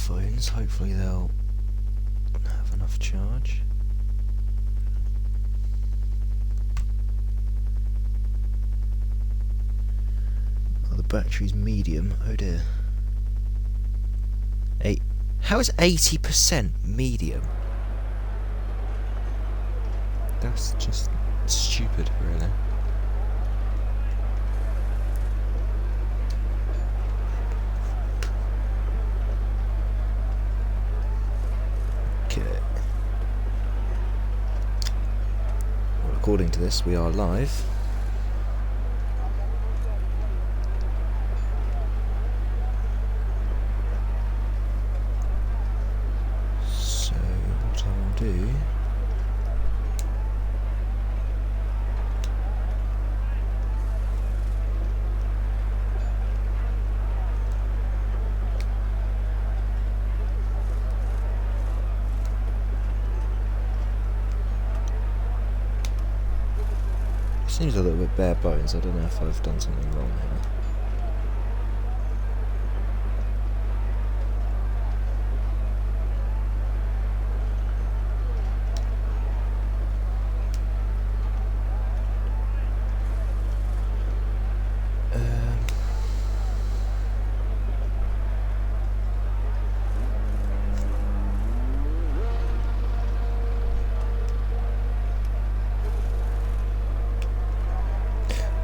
phones. Hopefully they'll have enough charge. Oh, the battery's medium. Oh dear. How is 80% medium? That's just stupid, really. Okay. Well, according to this, we are live. So, what I will do... Seems a little bit bare bones. I don't know if I've done something wrong here.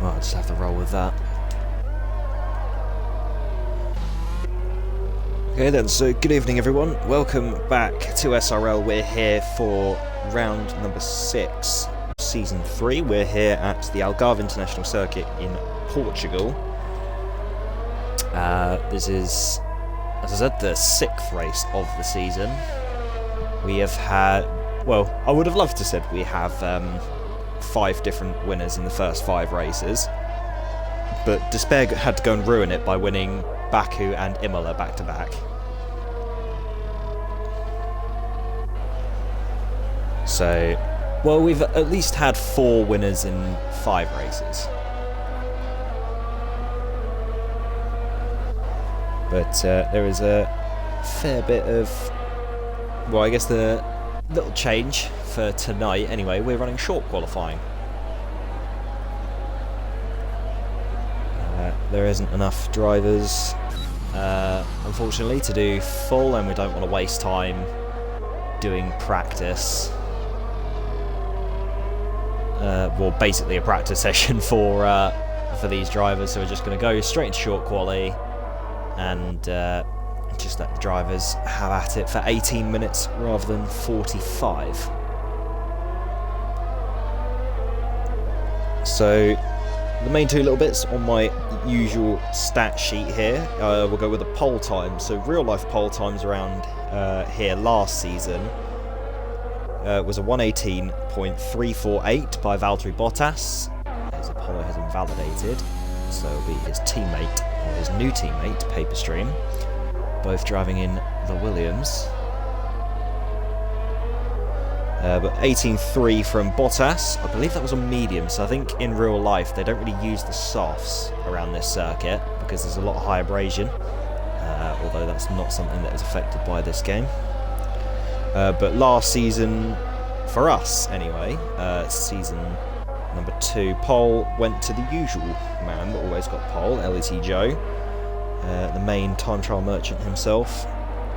Well, I'll just have to roll with that. Okay then, so good evening everyone. Welcome back to SRL. We're here for round number 6, season 3. We're here at the Algarve International Circuit in Portugal. This is, as I said, the 6th race of the season. We have had, well, I would have loved to said we have 5 different winners in the first 5 races, but Despair had to go and ruin it by winning Baku and Imola back to back. So, well, we've at least had 4 winners in 5 races. But there is a fair bit of, well, I guess the little change for tonight. Anyway, we're running short qualifying. There isn't enough drivers, unfortunately, to do full, and we don't want to waste time doing practice. Well, basically a practice session for these drivers, so we're just going to go straight into short quali and just let the drivers have at it for 18 minutes rather than 45. So the main 2 little bits on my usual stat sheet here, we'll go with the pole time. So real life pole times around here last season was a 1:18.348 by Valtteri Bottas. His Apollo has invalidated, so it'll be his teammate, or his new teammate, Paperstream, both driving in the Williams. But 18.3 from Bottas. I believe that was on medium, so I think in real life they don't really use the softs around this circuit because there's a lot of high abrasion, although that's not something that is affected by this game. But last season, for us anyway, season number 2, pole went to the usual man that always got pole, LET Joe, the main time trial merchant himself,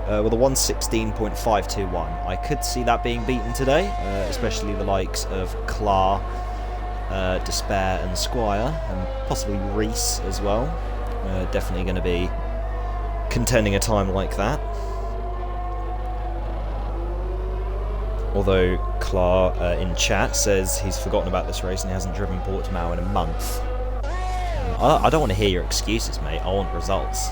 with a 1:16.521. I could see that being beaten today, especially the likes of Clar, Despair and Squire, and possibly Reese as well. Definitely going to be contending a time like that. Although Clar in chat says he's forgotten about this race and he hasn't driven Portimao in a month. I don't want to hear your excuses, mate. I want results.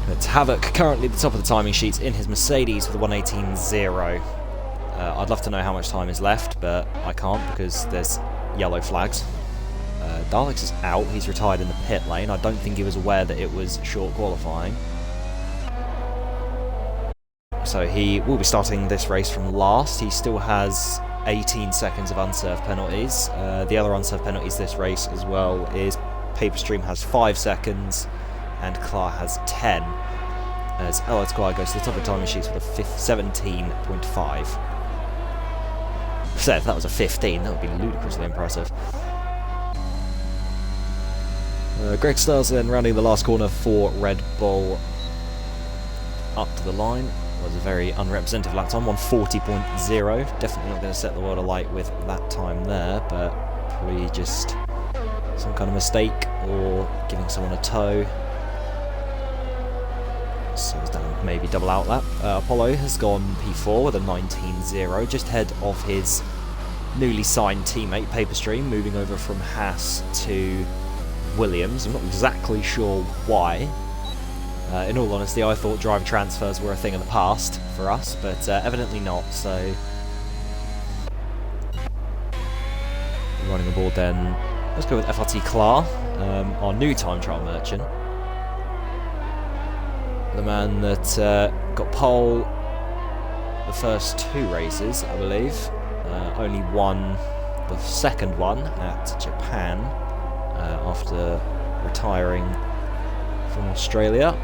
But Havoc currently at the top of the timing sheets in his Mercedes with a 1:18.0. I'd love to know how much time is left, but I can't because there's yellow flags. Daleks is out. He's retired in the pit lane. I don't think he was aware that it was short qualifying. So he will be starting this race from last. He still has 18 seconds of unserved penalties. The other unserved penalties this race as well is Paperstream has 5 seconds, and Clar has 10. As El Esquire goes to the top of timing sheets with a 17.5. So if that was a 15, that would be ludicrously impressive. Greg Stars then rounding the last corner for Red Bull up to the line. Was a very unrepresentative lap time, 140.0. Definitely not going to set the world alight with that time there, but probably just some kind of mistake or giving someone a tow. So it's done maybe double out lap. Apollo has gone P4 with a 19.0, just ahead of his newly signed teammate Paperstream, moving over from Haas to Williams. I'm not exactly sure why. In all honesty, I thought driver transfers were a thing of the past for us, but evidently not, so... Running aboard then, let's go with FRT Clar, our new time trial merchant. The man that got pole the first 2 races, I believe. Only won the second one at Japan after retiring from Australia.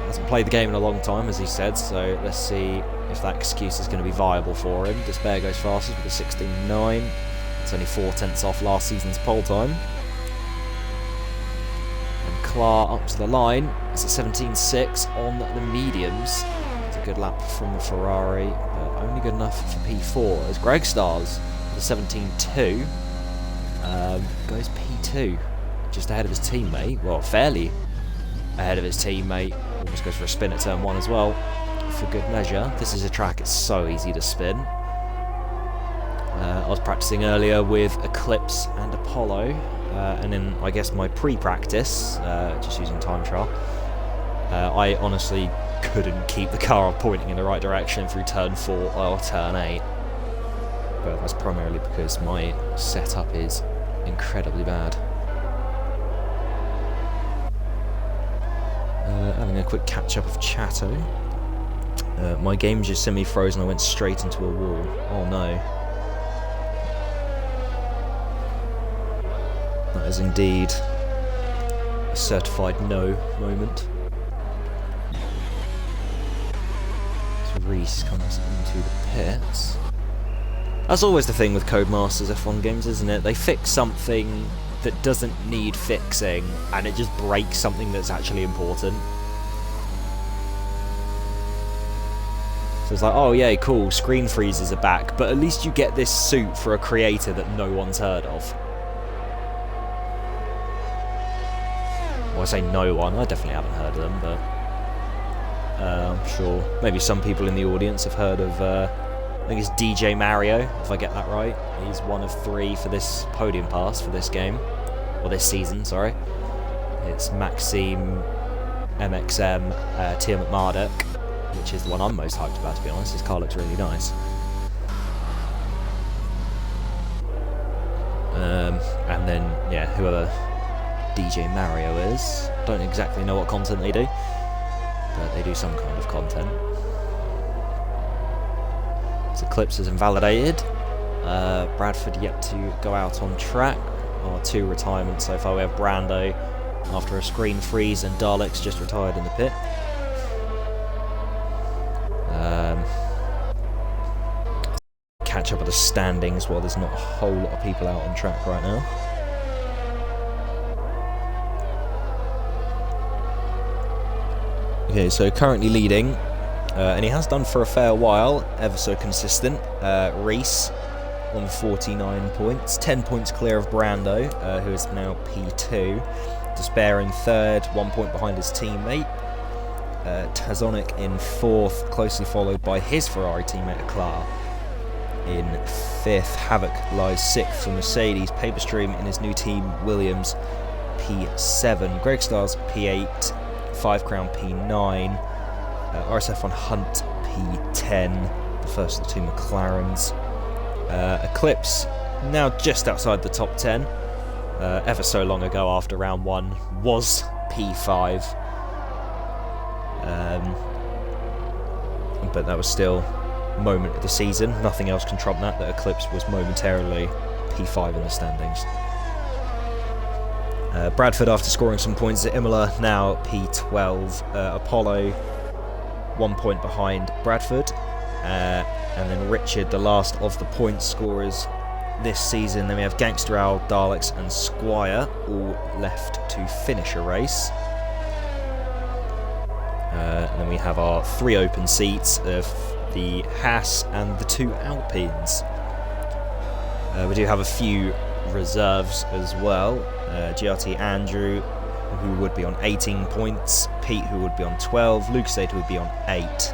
Hasn't played the game in a long time, as he said, so let's see if that excuse is going to be viable for him. Despair goes fastest with a 16.9. It's only 4 tenths off last season's pole time. And Clar up to the line. It's at 17.6 on the mediums. It's a good lap from the Ferrari, but only good enough for P4. As Greg Stars with a 17.2 goes P2, just ahead of his teammate. Well, fairly ahead of his teammate. Almost goes for a spin at turn 1 as well, for good measure. This is a track it's so easy to spin. I was practicing earlier with Eclipse and Apollo, and in, I guess, my pre-practice, just using time trial, I honestly couldn't keep the car pointing in the right direction through turn 4 or turn 8. But that's primarily because my setup is incredibly bad. Having a quick catch-up of Chatto. My game's just semi-frozen, I went straight into a wall. Oh no. That is indeed a certified no moment. So Reese comes into the pits. That's always the thing with Codemasters F1 games, isn't it? They fix something that doesn't need fixing, and it just breaks something that's actually important. So it's like, oh yeah, cool, screen freezers are back, but at least you get this suit for a creator that no one's heard of. Well, I say no one, I definitely haven't heard of them, but I'm sure maybe some people in the audience have heard of, I think it's DJ Mario, if I get that right. He's one of 3 for this podium pass for this game. Or this season, sorry. It's Maxime, MXM, Tia McMardock, which is the one I'm most hyped about, to be honest. His car looks really nice. And then, yeah, whoever DJ Mario is. Don't exactly know what content they do, but they do some kind of content. So Eclipse is invalidated. Bradford yet to go out on track. 2 retirements so far. We have Brando after a screen freeze, and Dalek's just retired in the pit. Catch up with the standings while there's not a whole lot of people out on track right now. Okay, so currently leading, and he has done for a fair while, ever so consistent, Reese on 49 points, 10 points clear of Brando, who is now P2. Despair in 3rd, 1 point behind his teammate. Tazonic in 4th, closely followed by his Ferrari teammate Clar in 5th. Havoc lies 6th for Mercedes. Paperstream in his new team Williams P7. Greg Stars P8, 5 Crown P9. RSF on Hunt P10, the first of the 2 McLarens. Eclipse now just outside the top 10. Ever so long ago, after round 1, was P5. But that was still a moment of the season. Nothing else can trump that Eclipse was momentarily P5 in the standings. Bradford, after scoring some points at Imola, now P12. Apollo, 1 point behind Bradford. And then Richard, the last of the point scorers this season. Then we have Gangster Owl, Daleks and Squire, all left to finish a race. And then we have our 3 open seats of the Haas and the 2 Alpines. We do have a few reserves as well. GRT Andrew, who would be on 18 points. Pete, who would be on 12. Lucas Ada would be on 8.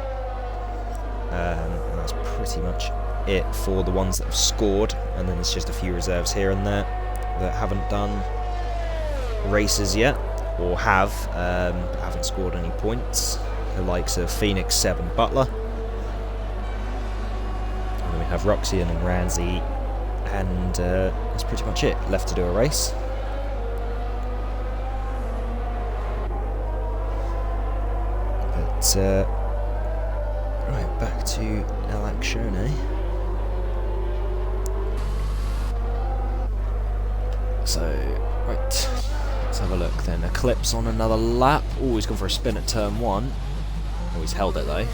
And that's pretty much it for the ones that have scored. And then there's just a few reserves here and there that haven't done races yet, or have, but haven't scored any points. The likes of Phoenix, 7, Butler. And then we have Roxy and Ramsey. And that's pretty much it. Left to do a race. But right, back to El Accione. So, right, let's have a look then. Eclipse on another lap. Oh, he's gone for a spin at turn 1. Oh, he's held it though.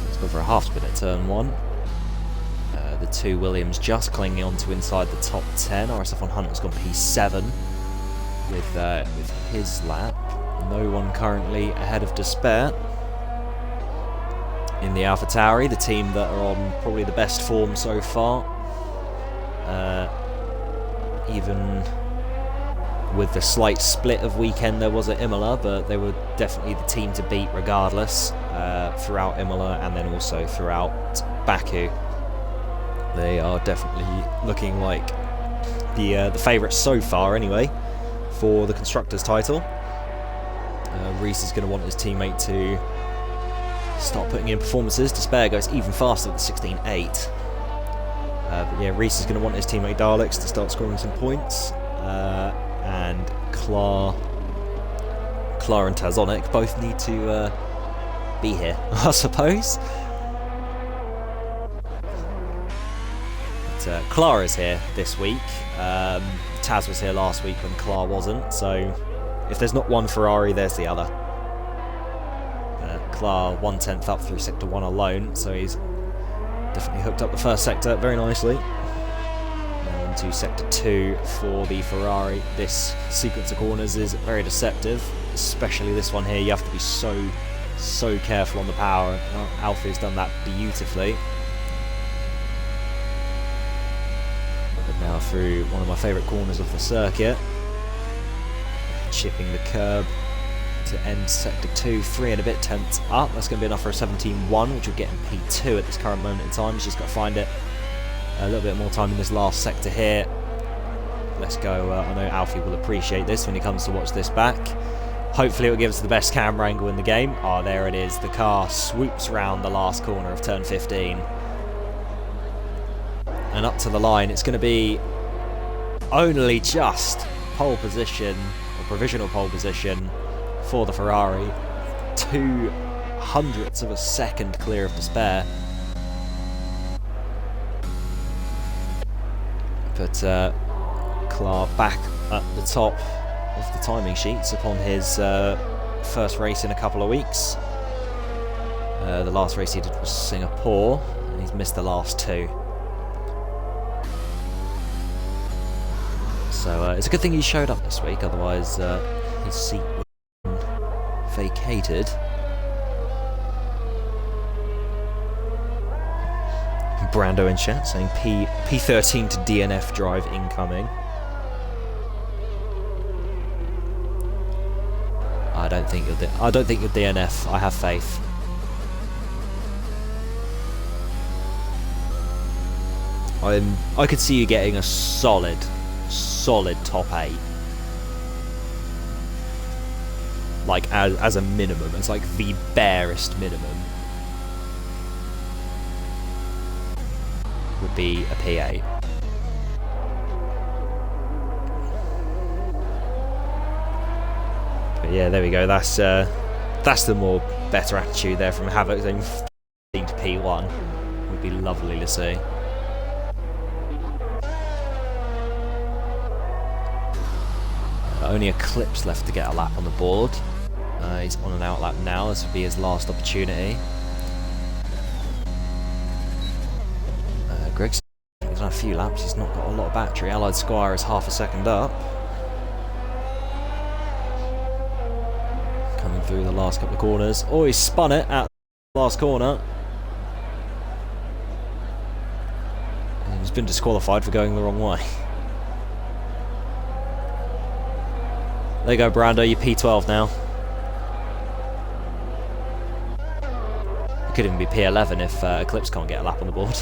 He's gone for a half spin at turn 1. The 2 Williams just clinging on to inside the top 10. RSF on Hunt has gone P7 with his lap. No one currently ahead of Despair. In the AlphaTauri, the team that are on probably the best form so far. Even with the slight split of weekend there was at Imola, but they were definitely the team to beat regardless throughout Imola and then also throughout Baku. They are definitely looking like the favourites so far anyway for the Constructors' title. Reese is going to want his teammate to start putting in performances. Despair goes even faster with the 16.8. But yeah, Reese is going to want his teammate Daleks to start scoring some points. And Klar and Tazonic both need to be here, I suppose. But Klar is here this week. Taz was here last week when Klar wasn't, so if there's not one Ferrari, there's the other. Klar 1/10 up through Sector 1 alone, so he's definitely hooked up the first sector very nicely. And into Sector 2 for the Ferrari. This sequence of corners is very deceptive, especially this one here. You have to be so careful on the power. Alfie's done that beautifully. But now through one of my favourite corners of the circuit. Chipping the curb to end Sector 2, 3 and a bit tenths up. That's going to be enough for a 17.1, which will get him P2 at this current moment in time. He's just got to find it a little bit more time in this last sector here. Let's go. I know Alfie will appreciate this when he comes to watch this back. Hopefully it will give us the best camera angle in the game. Oh, there it is. The car swoops round the last corner of turn 15. And up to the line. It's going to be only just pole position, or provisional pole position, for the Ferrari. 0.02 of a second clear of Despair. But Clark back at the top of the timing sheets upon his first race in a couple of weeks. The last race he did was Singapore, and he's missed the last 2. So it's a good thing he showed up this week, otherwise his seat would have been vacated. Brando in chat saying P13 to DNF drive incoming. I don't think you'll DNF. I have faith. I could see you getting a solid top 8. Like as a minimum, it's like the barest minimum would be a P8. But yeah, there we go. That's the more better attitude there from Havoc. Saying 15 to P1 would be lovely to see. Only Eclipse left to get a lap on the board. He's on an out lap now. This will be his last opportunity. Greg's done a few laps. He's not got a lot of battery. Allied Squire is half a second up. Coming through the last couple of corners. Oh, he spun it at the last corner. And he's been disqualified for going the wrong way. There you go, Brando. You're P12 now. You could even be P11 if Eclipse can't get a lap on the board.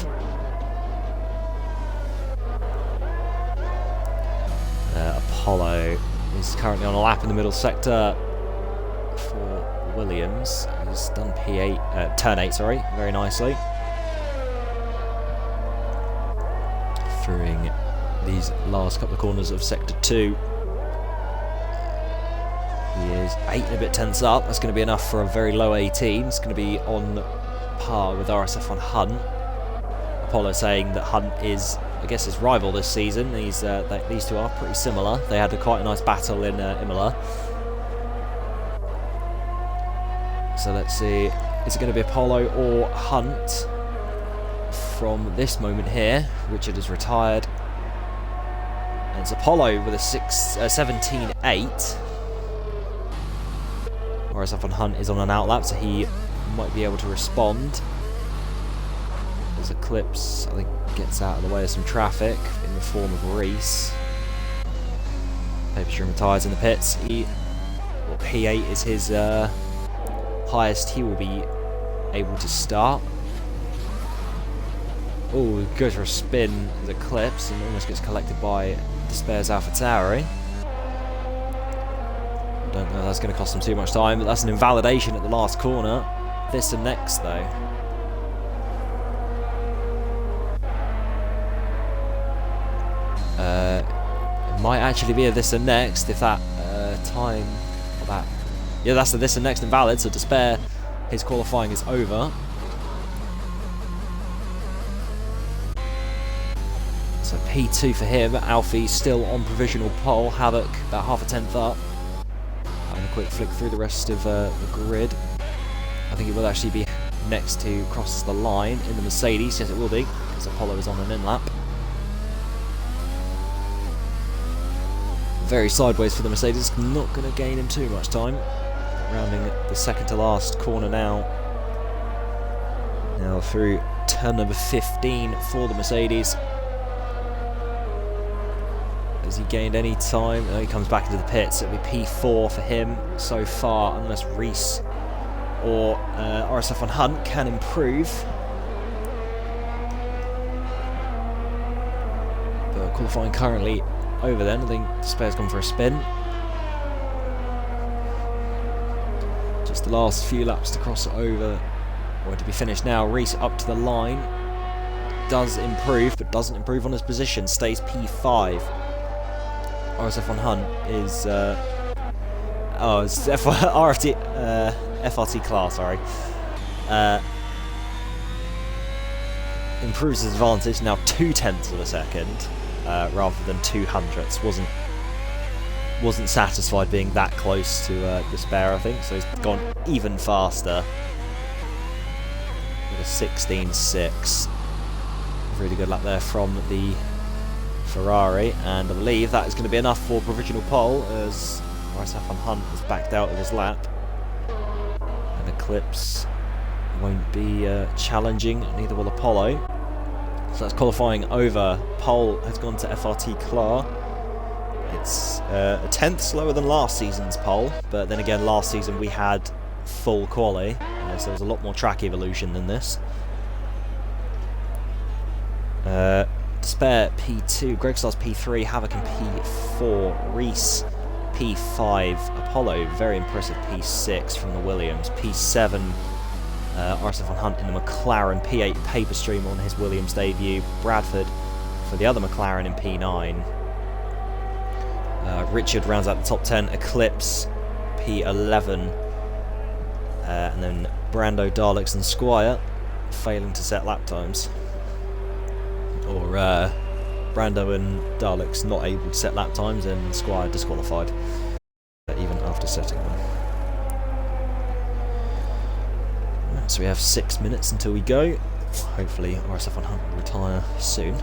Apollo is currently on a lap in the middle sector for Williams. He's done P8, turn 8, sorry, very nicely. Through these last couple of corners of sector 2. He is 8 and a bit tenths up. That's going to be enough for a very low 18. It's going to be on par with RSF on Hunt. Apollo saying that Hunt is, I guess, his rival this season. These two are pretty similar. They had quite a nice battle in Imola. So let's see, is it going to be Apollo or Hunt from this moment here? Richard has retired. And it's Apollo with a 17.8. RSF on Hunt is on an outlap, so he might be able to respond. As Eclipse, I think, gets out of the way of some traffic in the form of Reese. Paperstream retires in the pits. P8 is his highest he will be able to start. Oh, goes for a spin as Eclipse and almost gets collected by Despair's AlphaTauri. Don't know if that's going to cost him too much time, but that's an invalidation at the last corner. This and next, though. It might actually be a this and next if that time or that. Yeah, that's the this and next invalid, so Despair, his qualifying is over. So P2 for him. Alfie still on provisional pole. Havoc about half a tenth up. Having a quick flick through the rest of the grid. I think it will actually be next to crosses the line in the Mercedes. Yes, it will be, because Apollo is on an in-lap. Very sideways for the Mercedes. Not going to gain him too much time. Rounding the second to last corner now. Now through turn number 15 for the Mercedes. Has he gained any time? No, he comes back into the pits. It'll be P4 for him so far, unless Reese or RSF on Hunt can improve. But qualifying currently over then. I think Despair's gone for a spin. Just the last few laps to cross over, or to be finished now. Reese up to the line. Does improve, but doesn't improve on his position. Stays P5. RSF on Hunt is it's FRT class, sorry. Improves his advantage, now 0.2 of a second rather than 0.02. Wasn't satisfied being that close to Despair, I think, so he's gone even faster with a 16.6. Really good lap there from the Ferrari, and I believe that is going to be enough for provisional pole as RSF on Hunt has backed out of his lap. And Eclipse won't be challenging, neither will Apollo. So that's qualifying over. Pole has gone to FRT Clar. It's a tenth slower than last season's pole, but then again, last season we had full quali, so there was a lot more track evolution than this. Despair P2, Greg Stars P3, Havoc in P4, Reese P5, Apollo, very impressive P6 from the Williams, P7, RSF on Hunt in the McLaren, P8 Paperstream on his Williams debut, Bradford for the other McLaren in P9. Richard rounds out the top 10, Eclipse P11, and then Brando, Daleks and Squire failing to set lap times. Or Brando and Daleks not able to set lap times, and Squire disqualified, even after setting them. Right, so we have 6 minutes until we go. Hopefully RSF 100 will retire soon.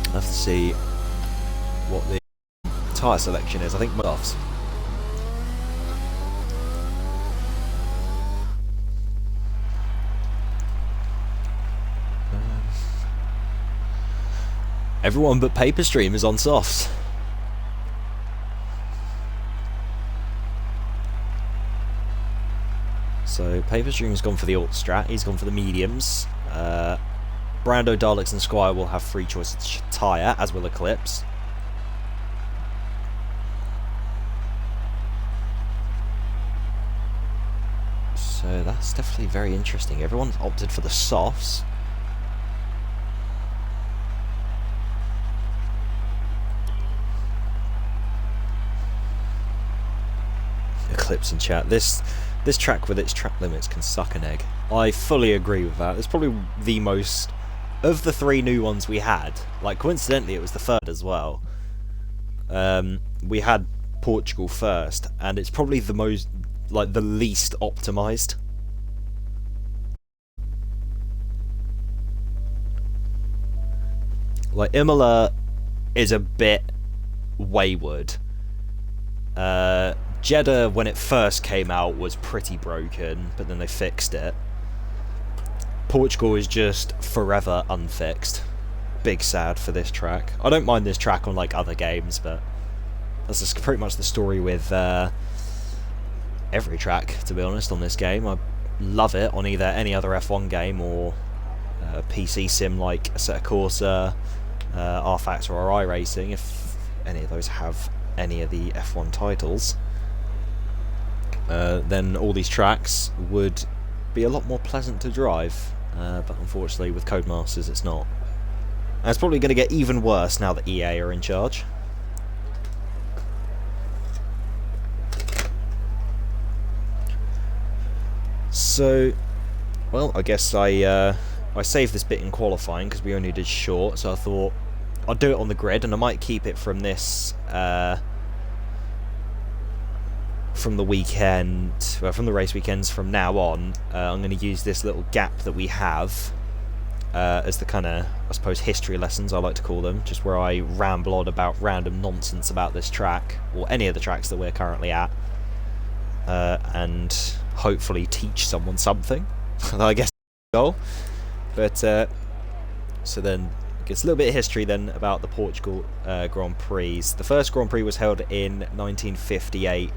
I'll have to see what the tyre selection is. I think offs. Everyone but Paperstream is on softs. So Paperstream's gone for the alt strat, he's gone for the mediums. Brando, Daleks and Squire will have free choice tyre, as will Eclipse. So that's definitely very interesting. Everyone's opted for the softs. Eclipse in chat. This track with its track limits can suck an egg. I fully agree with that. It's probably the most of the 3 new ones we had. Like, coincidentally, it was the third as well. We had Portugal first, and it's probably the most, like, the least optimized. Like, Imola is a bit wayward. Jeddah, when it first came out, was pretty broken, but then they fixed it. Portugal is just forever unfixed. Big sad for this track. I don't mind this track on like other games, but that's just pretty much the story with every track, to be honest, on this game. I love it on either any other F1 game or PC sim like Assetto Corsa, R-Factor or iRacing, if any of those have any of the F1 titles. Then all these tracks would be a lot more pleasant to drive, but unfortunately with Codemasters it's not. And it's probably going to get even worse now that EA are in charge. So, well, I guess I saved this bit in qualifying because we only did short, so I thought I'd do it on the grid, and I might keep it from this from the weekend, well, from the race weekends from now on. I'm going to use this little gap that we have as the kind of, I suppose, history lessons, I like to call them, just where I ramble on about random nonsense about this track, or any of the tracks that we're currently at, and hopefully teach someone something. I guess the goal. But, so then, it's a little bit of history then about the Portugal Grand Prix. The first Grand Prix was held in 1958,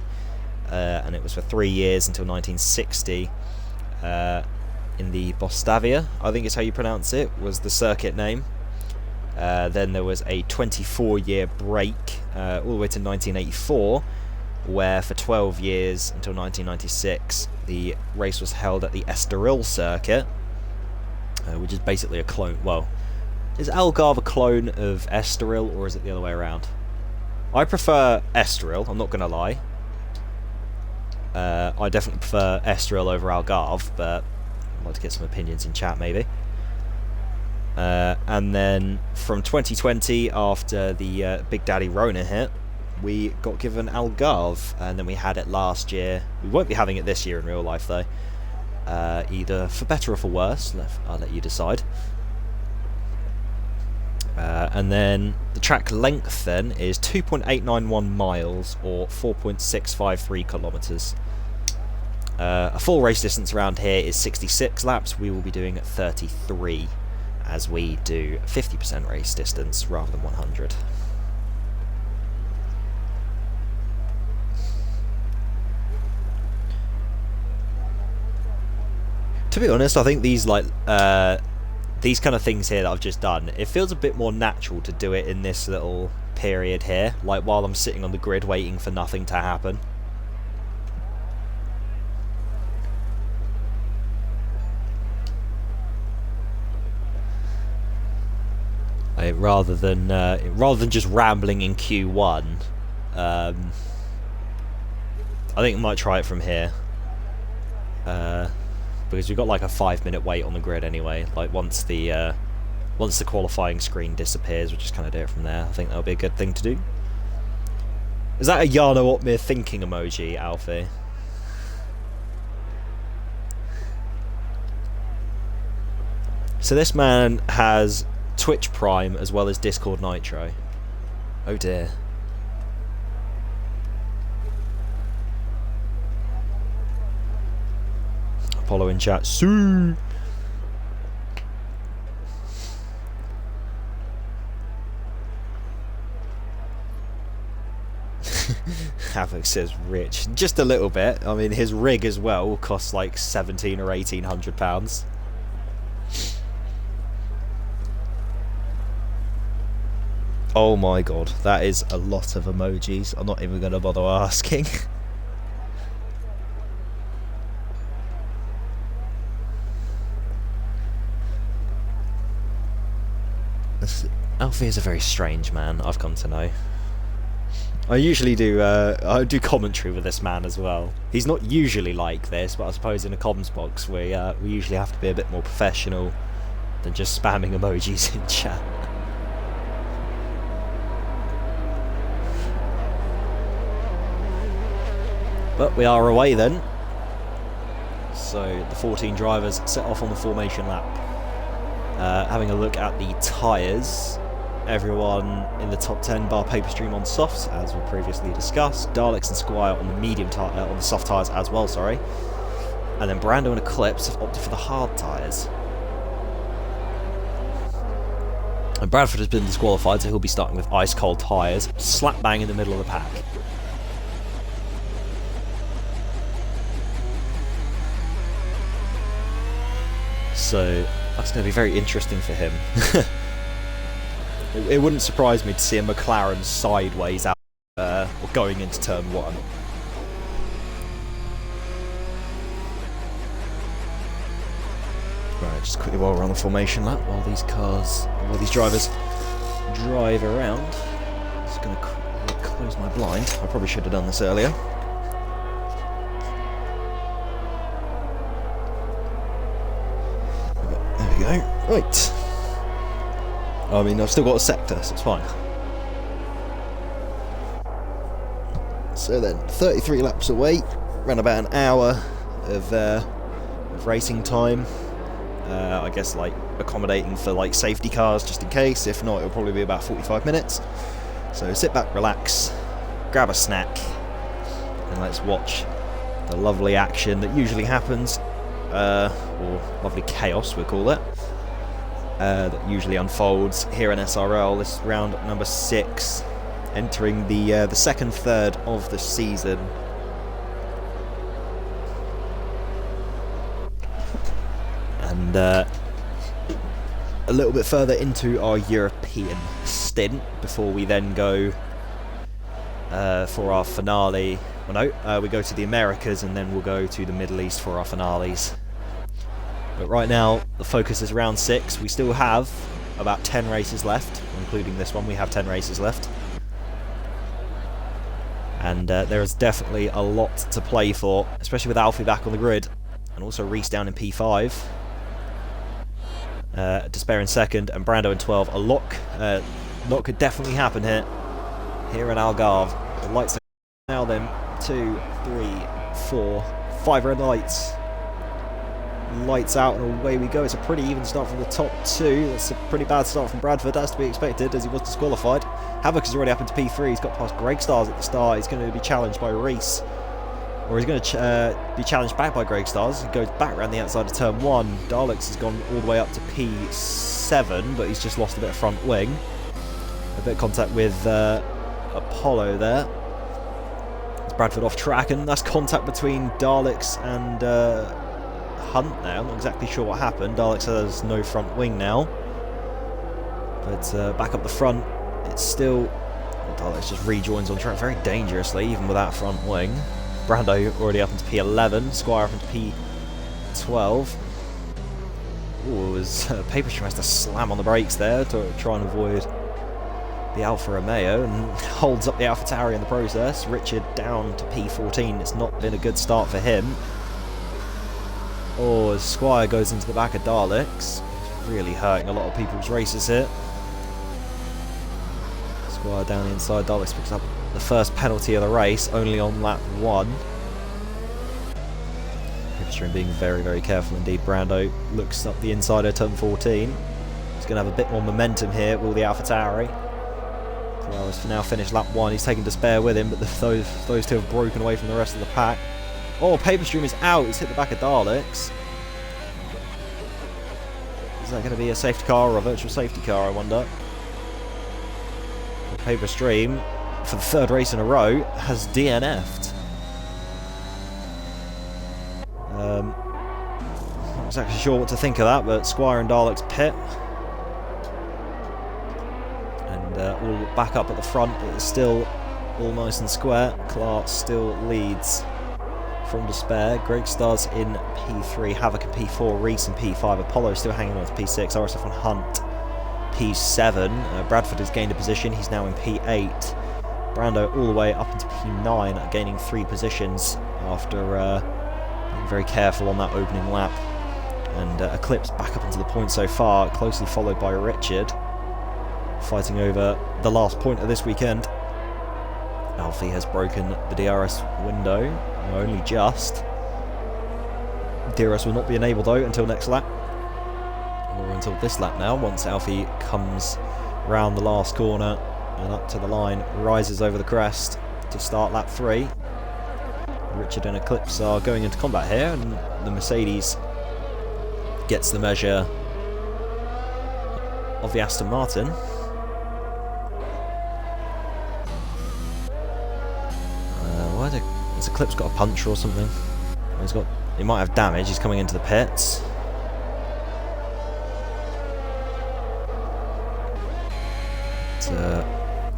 and it was for 3 years until 1960. In the Bostavia, I think is how you pronounce it, was the circuit name. Then there was a 24-year break all the way to 1984, where for 12 years until 1996 the race was held at the SRL circuit, which is basically a clone. Well, is Algarve a clone of Estoril, or is it the other way around? I prefer Estoril, I'm not going to lie. I definitely prefer Estoril over Algarve, but I'd like to get some opinions in chat maybe. And then from 2020, after the Big Daddy Rona hit, we got given Algarve, and then we had it last year. We won't be having it this year in real life though, either for better or for worse. I'll let you decide. And then the track length then is 2.891 miles or 4.653 kilometers. A full race distance around here is 66 laps. We will be doing 33, as we do 50% race distance rather than 100. To be honest, I think these these kind of things here that I've just done, it feels a bit more natural to do it in this little period here, like while I'm sitting on the grid waiting for nothing to happen. Rather than just rambling in Q1, I think I might try it from here. because we've got like a 5-minute wait on the grid anyway. Like once the qualifying screen disappears, we'll just kind of do it from there. I think that'll be a good thing to do. Is that a Yano Otmir thinking emoji, Alfie? So this man has Twitch Prime as well as Discord Nitro. Oh dear. Apollo in chat. Sue. Havoc says rich. Just a little bit. I mean, his rig as well will cost like £1,700 or £1,800. Oh my god, that is a lot of emojis. I'm not even going to bother asking. Alfie is a very strange man, I've come to know. I usually do I do commentary with this man as well. He's not usually like this, but I suppose in a comms box we usually have to be a bit more professional than just spamming emojis in chat. But we are away then. So the 14 drivers set off on the formation lap. Having a look at the tyres. Everyone in the top 10 bar paper stream on softs, as we previously discussed. Daleks and Squire on the on the soft tyres as well, sorry. And then Brando and Eclipse have opted for the hard tyres. And Bradford has been disqualified, so he'll be starting with ice cold tyres, slap bang in the middle of the pack. So that's going to be very interesting for him. It wouldn't surprise me to see a McLaren sideways out or going into turn 1. Right, just quickly while we're on the formation lap, while these drivers drive around, just going to close my blind. I probably should have done this earlier. There we go. Right. I mean, I've still got a sector, so it's fine. So then, 33 laps away, around about an hour of racing time. I guess like accommodating for like safety cars just in case. If not, it'll probably be about 45 minutes. So sit back, relax, grab a snack, and let's watch the lovely action that usually happens, or lovely chaos we'll call it. That usually unfolds here in SRL. This is round number 6, entering the second third of the season. And a little bit further into our European stint before we then go for our finale. Well, no, we go to the Americas and then we'll go to the Middle East for our finales. But right now, the focus is round 6. We still have about 10 races left, including this one. We have 10 races left. And there is definitely a lot to play for, especially with Alfie back on the grid. And also Reese down in P5. Despair in second, and Brando in 12. A lot could definitely happen here in Algarve. The lights are now then. 2, 3, 4, 5 red lights. Lights out and away we go. It's a pretty even start from the top 2. That's a pretty bad start from Bradford, as to be expected, as he was disqualified. Havoc is already up into P3. He's got past Greg Stars at the start. He's going to be challenged by Reese, or he's going to be challenged back by Greg Stars. He goes back around the outside of turn 1. Daleks has gone all the way up to P7, but he's just lost a bit of front wing. A bit of contact with Apollo there. It's Bradford off track, and that's contact between Daleks and Hunt now. I'm not exactly sure what happened. Daleks has no front wing now. But back up the front, it's still... Daleks just rejoins on track very dangerously, even without front wing. Brando already up into P11, Squire up into P12. Ooh, it was Paper Stream has to slam on the brakes there to try and avoid the Alfa Romeo, and holds up the AlphaTauri in the process. Richard down to P14. It's not been a good start for him. Oh, as Squire goes into the back of Daleks. Really hurting a lot of people's races here. Squire down the inside. Daleks picks up the first penalty of the race, only on lap 1. Pipstream being very, very careful indeed. Brando looks up the inside of turn 14. He's going to have a bit more momentum here, will the AlphaTauri. Clara's for now finished lap 1. He's taking Despair with him, but those two have broken away from the rest of the pack. Oh, Paperstream is out. He's hit the back of Daleks. Is that going to be a safety car or a virtual safety car, I wonder? Paperstream, for the 3rd race in a row, has DNF'd. Not exactly sure what to think of that, but Squire and Daleks pit. And all back up at the front. It is still all nice and square. Clark still leads from Despair. Greg Stars in P3, Havoc in P4, Reese in P5, Apollo still hanging on to P6, RSF on Hunt P7. Bradford has gained a position, he's now in P8. Brando all the way up into P9, gaining 3 positions after being very careful on that opening lap. And Eclipse back up into the point so far, closely followed by Richard, fighting over the last point of this weekend. Alfie has broken the DRS window, only just. DRS will not be enabled though until next lap, or until this lap now, once Alfie comes round the last corner and up to the line, rises over the crest to start lap 3. Richard and Eclipse are going into combat here, and the Mercedes gets the measure of the Aston Martin. Has Eclipse got a puncture or something? He might have damage. He's coming into the pits.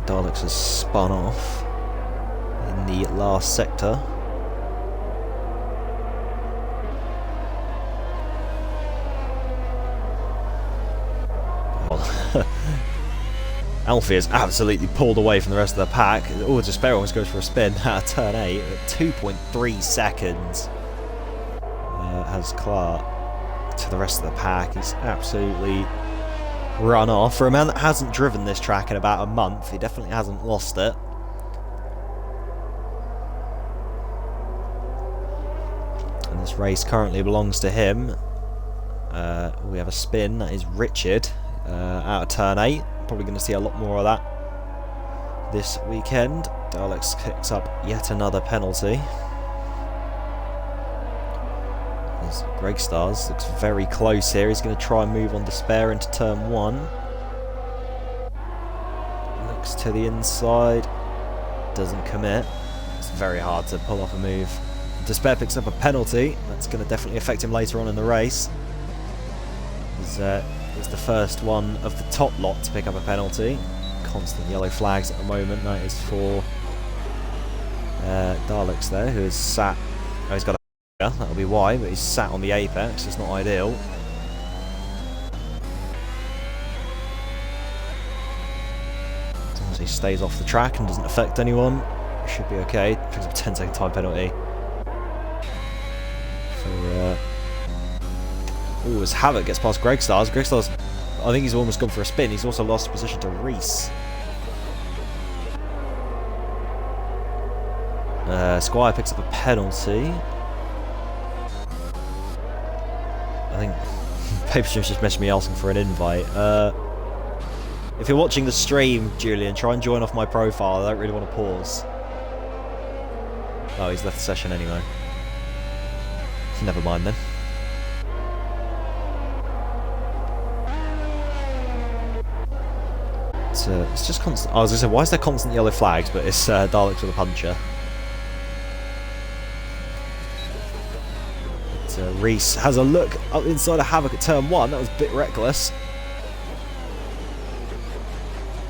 Daleks has spun off in the last sector. Alfie is absolutely pulled away from the rest of the pack. Oh, Despair almost goes for a spin out of turn 8 at 2.3 seconds. Has Clark to the rest of the pack. He's absolutely run off. For a man that hasn't driven this track in about a month, he definitely hasn't lost it. And this race currently belongs to him. We have a spin. That is Richard out of turn 8. Probably going to see a lot more of that this weekend. Daleks kicks up yet another penalty. As Greg Stars looks very close here. He's going to try and move on Despair into turn 1. Looks to the inside. Doesn't commit. It's very hard to pull off a move. Despair picks up a penalty. That's going to definitely affect him later on in the race. It's the first one of the top lot to pick up a penalty. Constant yellow flags at the moment. That is for Daleks there, who is sat. Oh, he's got a. That'll be why, but he's sat on the apex. It's not ideal. As long as he stays off the track and doesn't affect anyone, it should be okay. Picks up a 10-second time penalty. For oh, as Havoc gets past Greg Stars. Greg Stars, I think he's almost gone for a spin. He's also lost position to Reese. Squire picks up a penalty. I think Paperstream's just messaged me asking for an invite. If you're watching the stream, Julian, try and join off my profile. I don't really want to pause. Oh, he's left the session anyway. Never mind then. It's just constant. I was going to say, why is there constant yellow flags? But it's Daleks with a puncher. But, Reese has a look up inside of Havoc at turn 1. That was a bit reckless.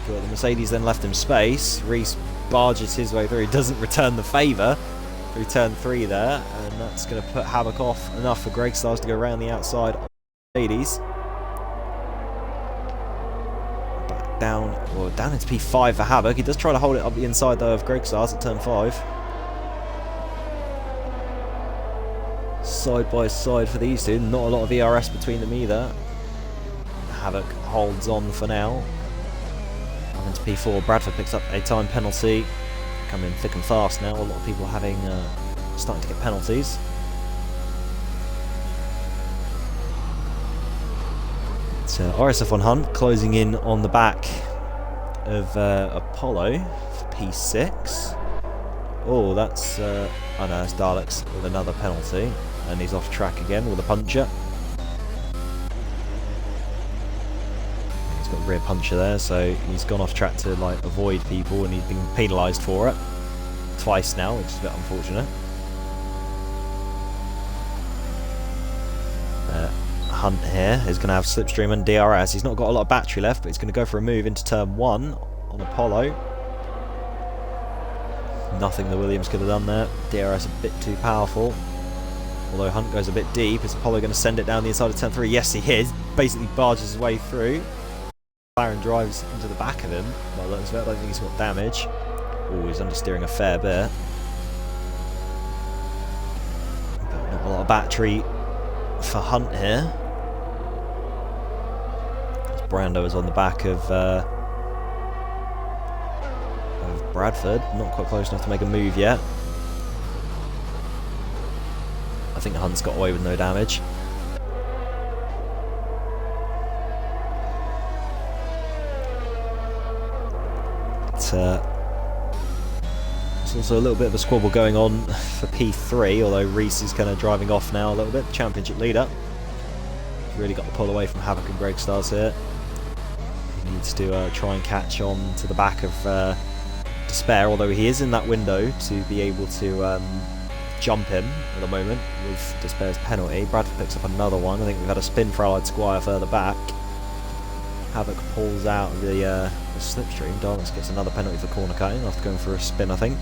But the Mercedes then left him space. Reese barges his way through. He doesn't return the favour through turn 3 there. And that's going to put Havoc off enough for Greg Stars to go around the outside of the Mercedes. Down into P5 for Havoc. He does try to hold it up the inside though of Greg Stars at turn 5. side by side for these two. Not a lot of ERS between them either. Havoc holds on for now. And into P4, Bradford picks up a time penalty. Coming thick and fast now. A lot of people having starting to get penalties. It's RSF on Hunt closing in on the back of Apollo for P6. Oh, that's oh no, that's Daleks with another penalty, and he's off track again with a puncher. He's got a rear puncher there, so he's gone off track to like avoid people, and he's been penalised for it twice now, which is a bit unfortunate. Hunt here is going to have slipstream and DRS. He's not got a lot of battery left, but he's going to go for a move into turn 1 on Apollo. Nothing the Williams could have done there. DRS a bit too powerful. Although Hunt goes a bit deep, is Apollo going to send it down the inside of turn 3? Yes, he is. Basically barges his way through. McLaren drives into the back of him. Well, I don't think he's got damage. Oh, he's understeering a fair bit. But not a lot of battery for Hunt here. Brando is on the back of Bradford, not quite close enough to make a move yet. I think Hunt's got away with no damage. There's also a little bit of a squabble going on for P3, although Reese is kind of driving off now a little bit. Championship leader. He's really got the pull away from Havoc and Greg Stars here. He needs to try and catch on to the back of Despair, although he is in that window to be able to jump him at the moment with Despair's penalty. Bradford picks up another one. I think we've had a spin for Allied Squire further back. Havoc pulls out the slipstream. Darlings gets another penalty for corner cutting after going for a spin, I think.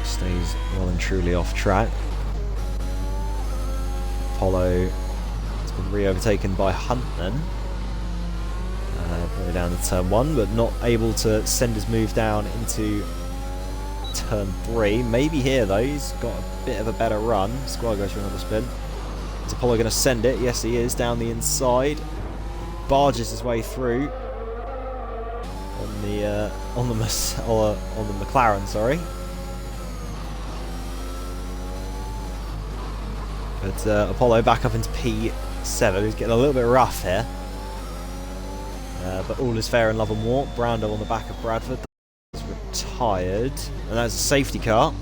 Stays well and truly off track. Apollo has been re-overtaken by Hunt then. Probably down to turn 1, but not able to send his move down into turn 3. Maybe here though, he's got a bit of a better run. Squire goes for another spin. Is Apollo going to send it? Yes, he is. Down the inside, barges his way through on the McLaren. Sorry. But Apollo back up into P7. He's getting a little bit rough here. But all is fair in love and war. Brando on the back of Bradford. He's retired. And that's a safety car.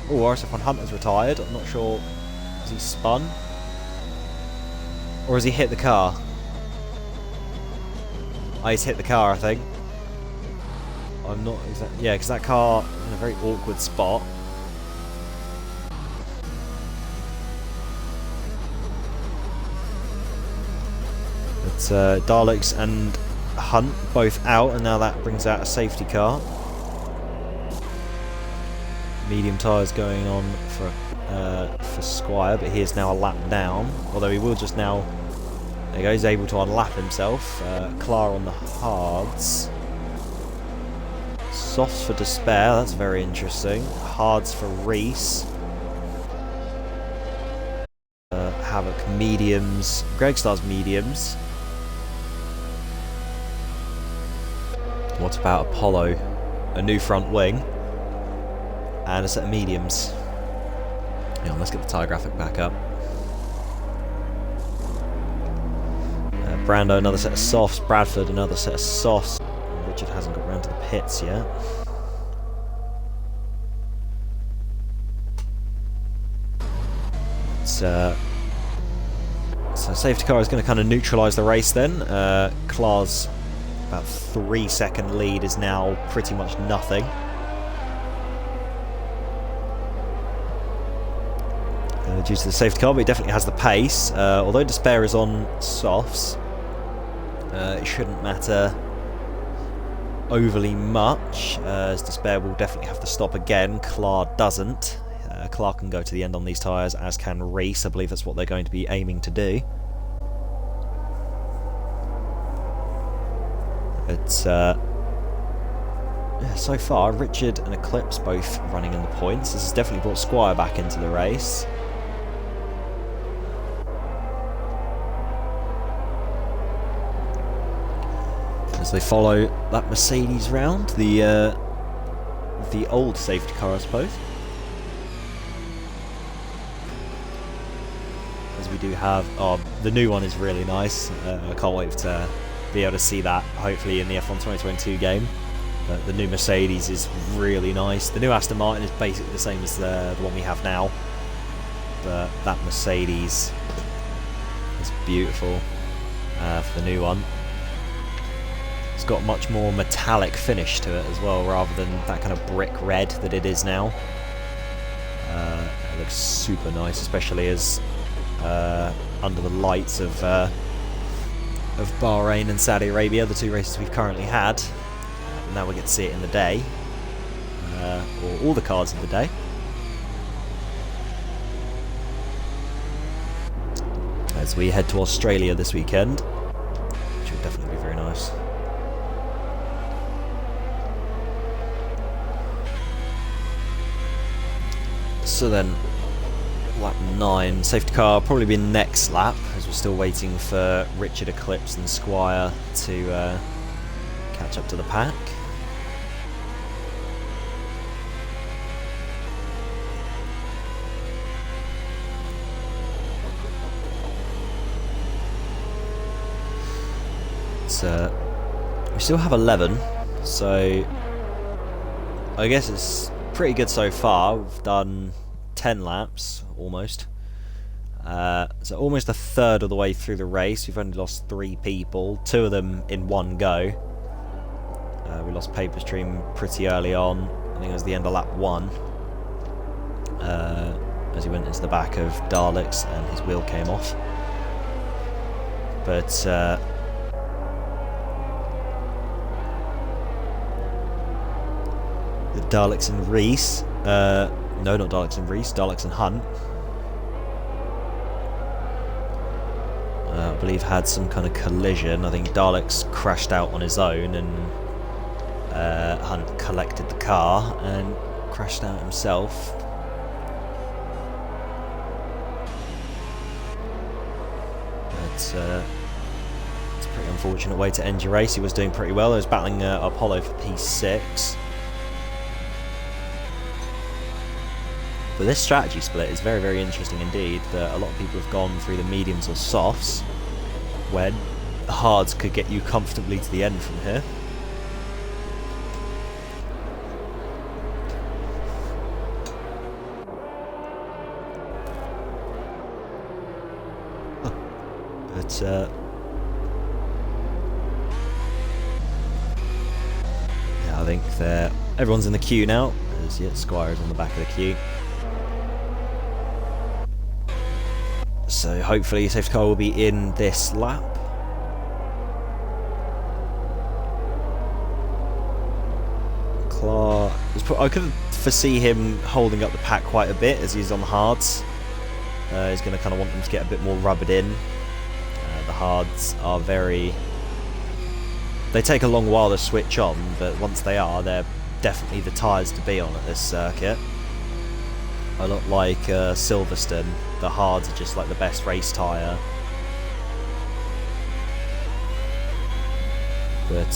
Oh, RSF on Hunt is retired. I'm not sure. Has he spun? Or has he hit the car? Oh, he's hit the car, I think. I'm not exactly... Yeah, because that car is in a very awkward spot. Daleks and Hunt both out, and now that brings out a safety car. Medium tyres going on for Squire, but he is now a lap down. Although he will just now, there you go, he's able to unlap himself. Clara on the hards. Softs for Despair, that's very interesting. Hards for Reese. Havoc mediums. Greg Star's mediums. What about Apollo? A new front wing and a set of mediums. Hang on, let's get the tyre graphic back up. Brando, another set of softs. Bradford, another set of softs. Richard hasn't got round to the pits yet. So safety car is going to kind of neutralise the race then. Clar's about 3-second lead is now pretty much nothing. Due to the safety car, but he definitely has the pace. Although Despair is on softs, it shouldn't matter overly much, as Despair will definitely have to stop again. Clar doesn't. Clar can go to the end on these tyres, as can Reese. I believe that's what they're going to be aiming to do. It's Yeah, so far, Richard and Eclipse both running in the points. This has definitely brought Squire back into the race. As they follow that Mercedes round, the old safety car, I suppose. As we do have, the new one is really nice. I can't wait to be able to see that, hopefully in the F1 2022 game. But the new Mercedes is really nice. The new Aston Martin is basically the same as the one we have now. But that Mercedes is beautiful for the new one. It's got a much more metallic finish to it as well, rather than that kind of brick red that it is now. It looks super nice, especially as under the lights of Bahrain and Saudi Arabia, the two races we've currently had. Now we get to see it in the day, or all the cars in the day. As we head to Australia this weekend, which will definitely be very nice. So then, lap 9, safety car probably be next lap, as we're still waiting for Richard, Eclipse and Squire to catch up to the pack. We still have 11, so I guess it's pretty good so far. We've done 10 laps, almost. So almost a third of the way through the race. We've only lost 3 people, 2 of them in one go. We lost Paper Stream pretty early on. I think it was the end of lap 1. As he went into the back of Daleks and his wheel came off. But the Daleks and Reese, no, not Daleks and Reese, Daleks and Hunt, I believe had some kind of collision. I think Daleks crashed out on his own and Hunt collected the car and crashed out himself. But it's a pretty unfortunate way to end your race. He was doing pretty well. He was battling Apollo for P6. But this strategy split is very, very interesting indeed, that a lot of people have gone through the mediums or softs, when the hards could get you comfortably to the end from here. But yeah, I think everyone's in the queue now, as yet Squire's on the back of the queue. So hopefully safety car will be in this lap. Clark, I could foresee him holding up the pack quite a bit as he's on the hards. He's going to kind of want them to get a bit more rubbered in. The hards are very... They take a long while to switch on, but once they are, they're definitely the tyres to be on at this circuit. A lot like Silverstone, the hards are just like the best race tyre. But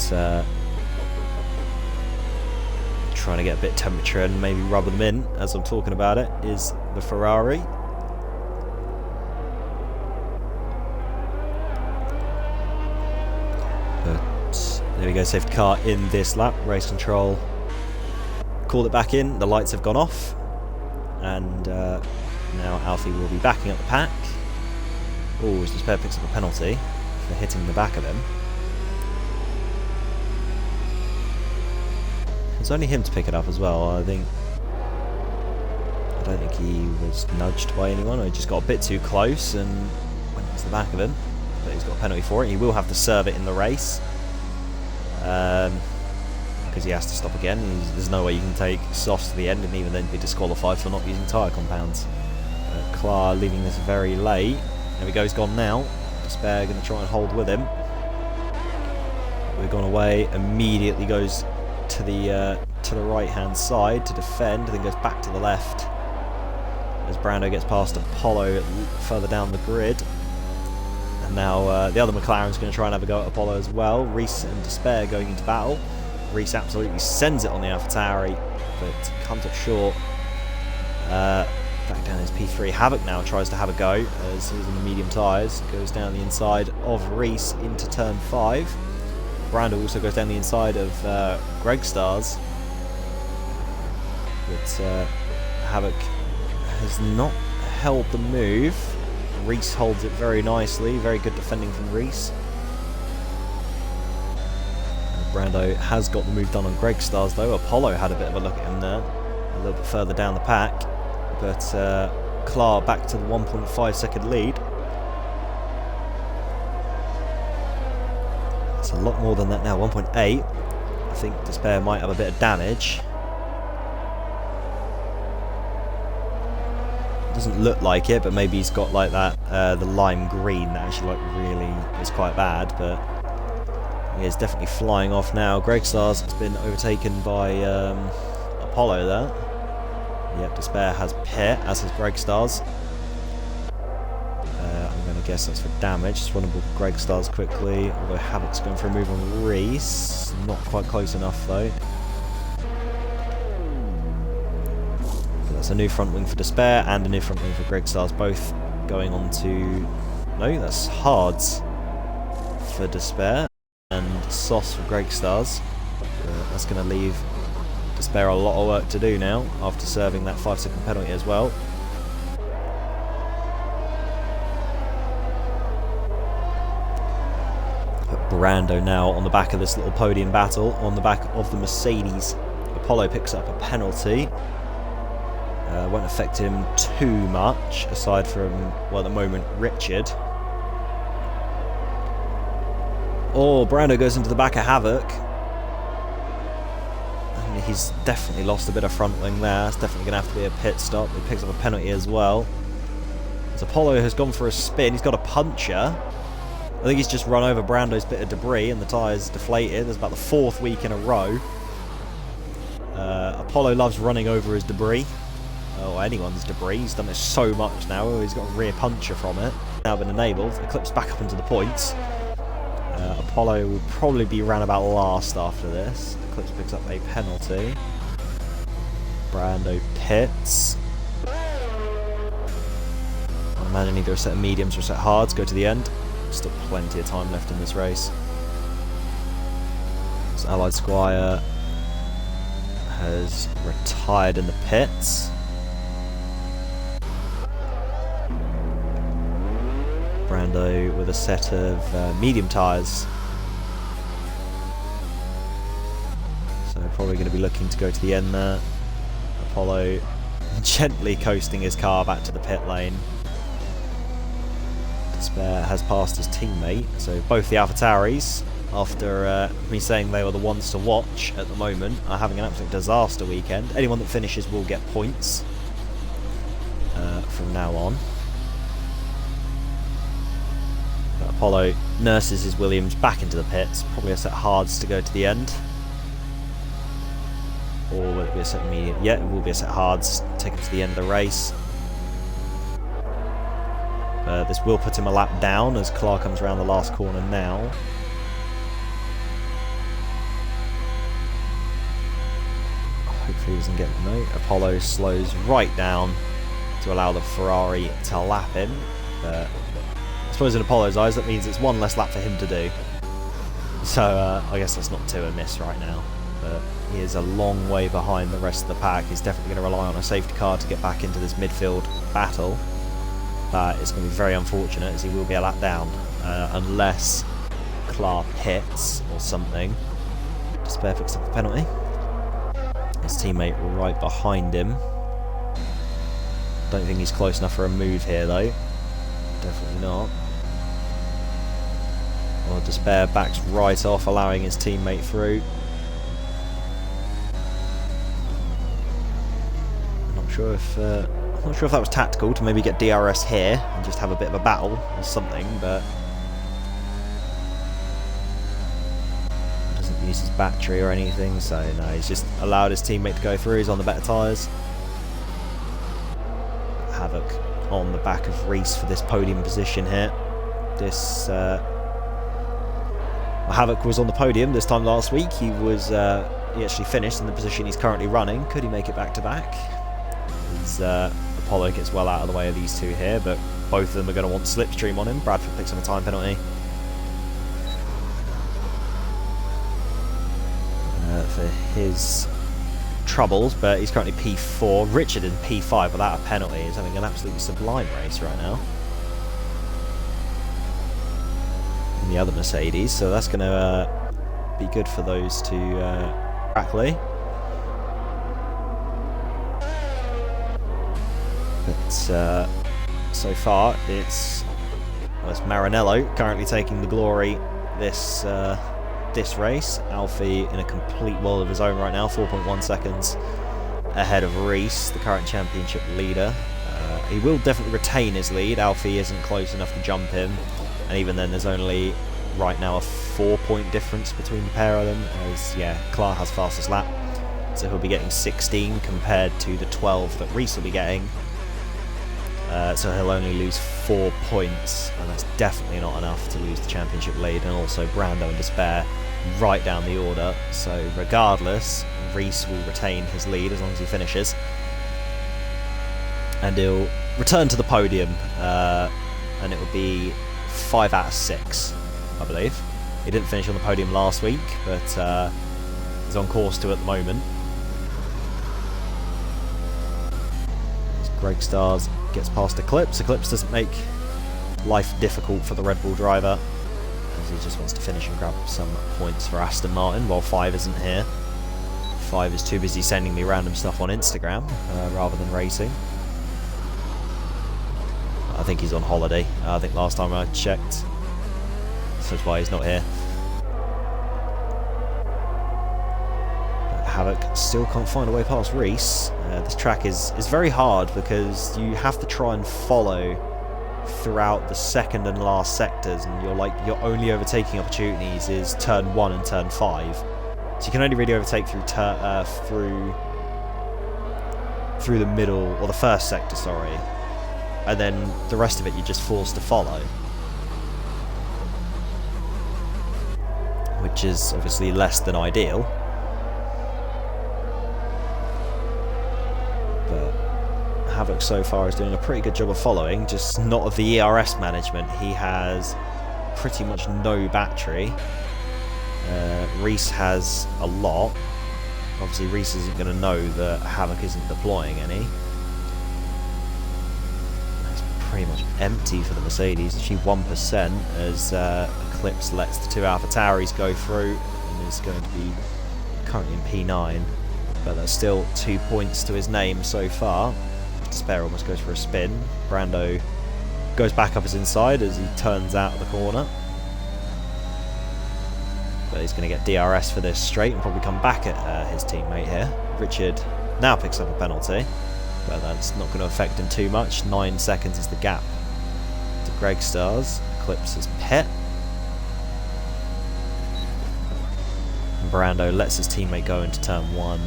trying to get a bit of temperature and maybe rub them in as I'm talking about it is the Ferrari. But there we go, safety car in this lap, race control. Called it back in, the lights have gone off. And now Alfie will be backing up the pack. Oh, his Despair picks up a penalty for hitting the back of him. It's only him to pick it up as well. I don't think he was nudged by anyone. He just got a bit too close and went into the back of him. But he's got a penalty for it. He will have to serve it in the race. Because he has to stop again. There's no way you can take softs to the end and even then be disqualified for not using tyre compounds. Clark leaving this very late. There we go, he's gone now. Despair going to try and hold with him. We've gone away, immediately goes to the right-hand side to defend, then goes back to the left as Brando gets past Apollo further down the grid. And now the other McLaren's going to try and have a go at Apollo as well. Reese and Despair going into battle. Reese absolutely sends it on the AlphaTauri, but comes up short. Back down his P3. Havoc now tries to have a go as he's on the medium tyres. Goes down the inside of Reese into turn 5. Brando also goes down the inside of Greg Stars. But Havoc has not held the move. Reese holds it very nicely. Very good defending from Reese. Brando has got the move done on Greg Stars though. Apollo had a bit of a look at him there, a little bit further down the pack. But Clark back to the 1.5 second lead. It's a lot more than that now, 1.8. I think Despair might have a bit of damage. Doesn't look like it, but maybe he's got like that, the lime green that actually like really is quite bad, but he is definitely flying off now. Greg Stars has been overtaken by Apollo there. Yep, Despair has Pit, as has Greg Stars. I'm going to guess that's for damage. Just runnable Greg Stars quickly, although Havoc's going for a move on Reese. Not quite close enough though. That's a new front wing for Despair and a new front wing for Greg Stars, both going on to... No, that's Hards for Despair and Sauce for Greg Stars. That's going to leave Despair a lot of work to do now after serving that 5-second penalty as well. But Brando now on the back of this little podium battle, on the back of the Mercedes. Apollo picks up a penalty. Won't affect him too much, aside from, well, at the moment, Richard. Oh, Brando goes into the back of Havoc. And he's definitely lost a bit of front wing there. It's definitely going to have to be a pit stop. He picks up a penalty as well. As Apollo has gone for a spin, he's got a puncture. I think he's just run over Brando's bit of debris and the tyre's deflated. There's about the 4th week in a row. Apollo loves running over his debris. Or anyone's debris. He's done this so much now. He's got a rear puncture from it. Now been enabled. Eclipse back up into the points. Apollo will probably be round about last after this. Eclipse picks up a penalty. Brando pits. I imagine either a set of mediums or a set of hards go to the end. Still plenty of time left in this race. So Allied Squire has retired in the pits. Brando with a set of medium tyres. So probably going to be looking to go to the end there. Apollo gently coasting his car back to the pit lane. Despair has passed his teammate. So both the AlphaTauris, after me saying they were the ones to watch at the moment, are having an absolute disaster weekend. Anyone that finishes will get points from now on. Apollo nurses his Williams back into the pits. Probably a set of hards to go to the end. Or will it be a set of medium? Yeah, it will be a set of hards. Take him to the end of the race. This will put him a lap down as Clark comes around the last corner now. Hopefully he doesn't get the note. Apollo slows right down to allow the Ferrari to lap him. I suppose in Apollo's eyes that means it's one less lap for him to do. So I guess that's not too amiss right now. But he is a long way behind the rest of the pack. He's definitely going to rely on a safety car to get back into this midfield battle. But it's going to be very unfortunate as he will be a lap down. Unless Clark hits or something. Despair picks up a penalty. His teammate right behind him. Don't think he's close enough for a move here though. Definitely not. Well, Despair backs right off, allowing his teammate through. I'm not sure if that was tactical to maybe get DRS here and just have a bit of a battle or something, but it doesn't use his battery or anything, so no, he's just allowed his teammate to go through. He's on the better tyres. Havoc on the back of Reese for this podium position here. This Havoc was on the podium this time last week. He actually finished in the position he's currently running. Could he make it back to back? Apollo gets well out of the way of these two here, but both of them are going to want slipstream on him. Bradford picks up a time penalty for his troubles, but he's currently P4. Richard in P5 without a penalty. He's having an absolutely sublime race right now in the other Mercedes, so that's going to be good for those two Brackley. But so far it's Maranello currently taking the glory this race. Alfie in a complete world of his own right now, 4.1 seconds ahead of Reese, the current championship leader. He will definitely retain his lead. Alfie isn't close enough to jump him, and even then there's only right now a 4-point difference between the pair of them, as Clark has fastest lap, so he'll be getting 16 compared to the 12 that Reese will be getting. So he'll only lose 4 points, and that's definitely not enough to lose the championship lead. And also Brando and Despair right down the order, so regardless, Reese will retain his lead as long as he finishes, and he'll return to the podium, and it will be 5 out of 6, I believe. He didn't finish on the podium last week, but he's on course to at the moment. Greg Stars gets past Eclipse. Eclipse doesn't make life difficult for the Red Bull driver, as he just wants to finish and grab some points for Aston Martin, while 5 isn't here. 5 is too busy sending me random stuff on Instagram rather than racing. I think he's on holiday. I think last time I checked, so that's why he's not here. Havoc still can't find a way past Reese. This track is very hard because you have to try and follow throughout the second and last sectors, and your only overtaking opportunities is turn 1 and turn 5. So you can only really overtake through the middle, or the first sector, sorry, and then the rest of it you're just forced to follow, which is obviously less than ideal. Havoc so far is doing a pretty good job of following, just not of the ERS management. He has pretty much no battery. Reese has a lot. Obviously Reese isn't going to know that Havoc isn't deploying any. It's pretty much empty for the Mercedes, actually 1%, as Eclipse lets the 2 Alpha Tauris go through and is going to be currently in P9, but that's still 2 points to his name so far. Despair almost goes for a spin. Brando goes back up his inside as he turns out of the corner, but he's going to get DRS for this straight and probably come back at his teammate here. Richard now picks up a penalty, but that's not going to affect him too much. 9 seconds is the gap to Greg Stars. Eclipse's pit. And Brando lets his teammate go into turn 1.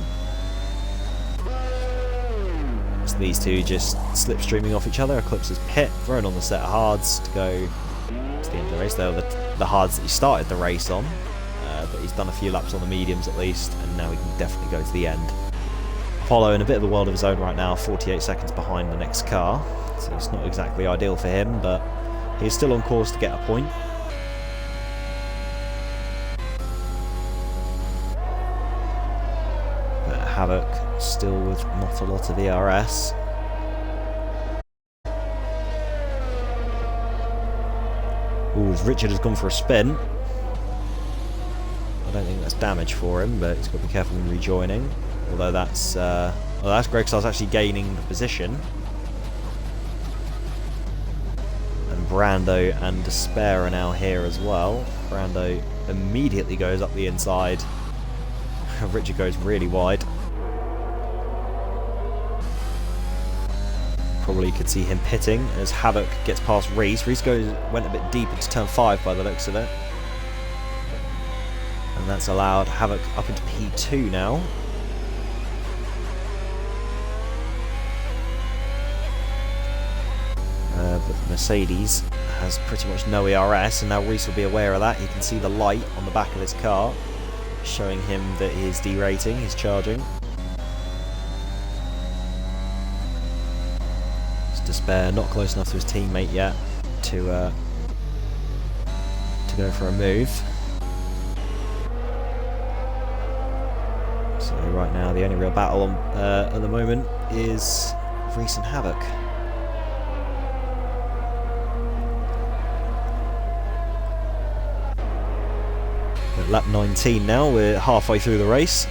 These two just slipstreaming off each other. Eclipse's pit, thrown on the set of hards to go to the end of the race. They were the hards that he started the race on, but he's done a few laps on the mediums at least, and now he can definitely go to the end. Apollo in a bit of a world of his own right now, 48 seconds behind the next car, so it's not exactly ideal for him, but he's still on course to get a point. But Havoc still with not a lot of ERS. Ooh, Richard has gone for a spin. I don't think that's damage for him, but he's got to be careful when rejoining. Although that's Greg Stars actually gaining the position. And Brando and Despair are now here as well. Brando immediately goes up the inside. Richard goes really wide. Probably could see him pitting as Havoc gets past Reese. Reese went a bit deep into turn 5 by the looks of it. And And that's allowed Havoc up into P2 now. But the Mercedes has pretty much no ERS, and now Reese will be aware of that. He can see the light on the back of his car, showing him that he is derating, he's charging. It's Despair, not close enough to his teammate yet to go for a move. So right now the only real battle on, at the moment is Reese and Havoc. At lap 19 now, we're halfway through the race.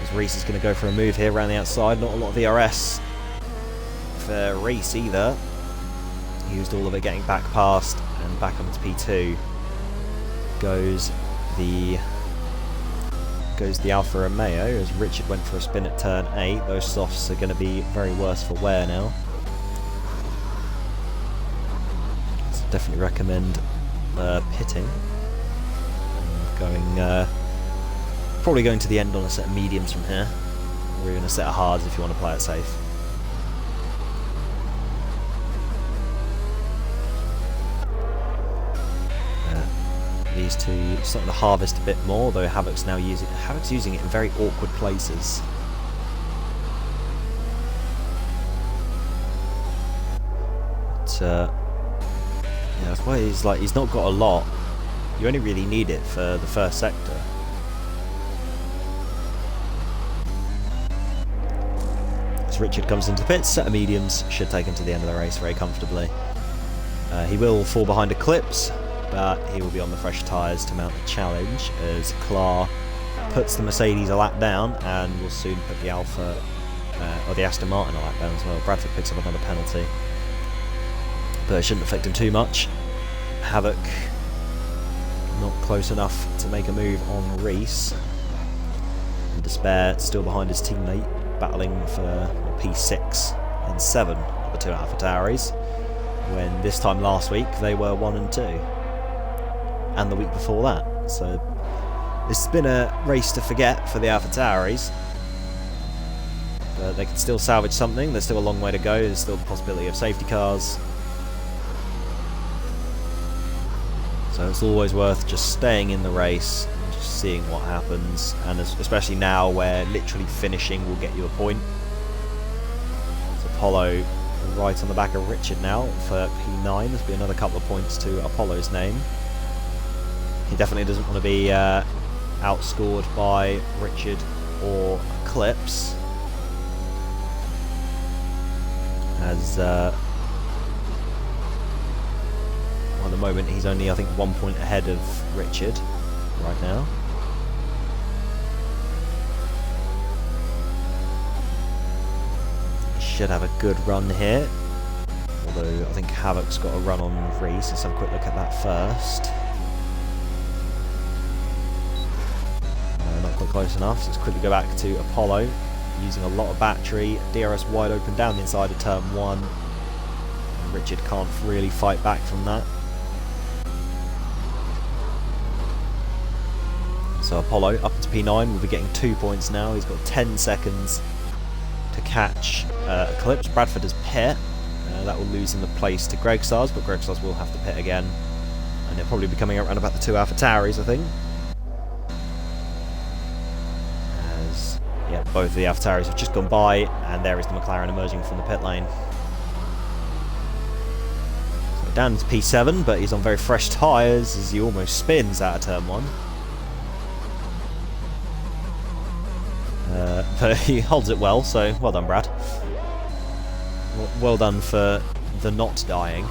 As Reese is going to go for a move here around the outside, not a lot of ERS for Reese either. He used all of it getting back past and back up into P2. Goes the Alfa Romeo as Richard went for a spin at turn 8. Those softs are going to be very worse for wear now. So definitely recommend pitting. Probably going to the end on a set of mediums from here, or even a set of hards if you want to play it safe. These two starting to harvest a bit more, though Havoc's using it in very awkward places. But, yeah, that's why he's not got a lot. You only really need it for the first sector. As Richard comes into the pits, set of mediums should take him to the end of the race very comfortably. He will fall behind Eclipse, but he will be on the fresh tyres to mount the challenge as Clar puts the Mercedes a lap down and will soon put the Alfa, or the Aston Martin a lap down as well. Bradford picks up another penalty, but it shouldn't affect him too much. Havoc not close enough to make a move on Reese. And Despair still behind his teammate, battling for P6 and 7 of the two AlphaTauris, when this time last week they were 1 and 2. And the week before that. So this has been a race to forget for the AlphaTauris. But they can still salvage something. There's still a long way to go. There's still the possibility of safety cars. So it's always worth just staying in the race and just seeing what happens. And especially now where literally finishing will get you a point. So Apollo right on the back of Richard now for P9. There's been another couple of points to Apollo's name. He definitely doesn't want to be outscored by Richard or Eclipse. As at the moment he's only, I think, 1 point ahead of Richard right now. He should have a good run here. Although I think Havoc's got a run on Reese. Let's have a quick look at that first. Not quite close enough, so let's quickly go back to Apollo, using a lot of battery, DRS wide open down the inside of turn 1, and Richard can't really fight back from that. So Apollo up into P9 will be getting 2 points now. He's got 10 seconds to catch Eclipse. Bradford has pit, that will lose him the place to Greg Stars, but Greg Stars will have to pit again, and he'll probably be coming around about the two AlphaTauris, I think. Yeah, both of the AlphaTauris have just gone by, and there is the McLaren emerging from the pit lane. So down to P7, but he's on very fresh tyres as he almost spins out of turn 1. But he holds it well, so well done, Brad. Well done for the not dying,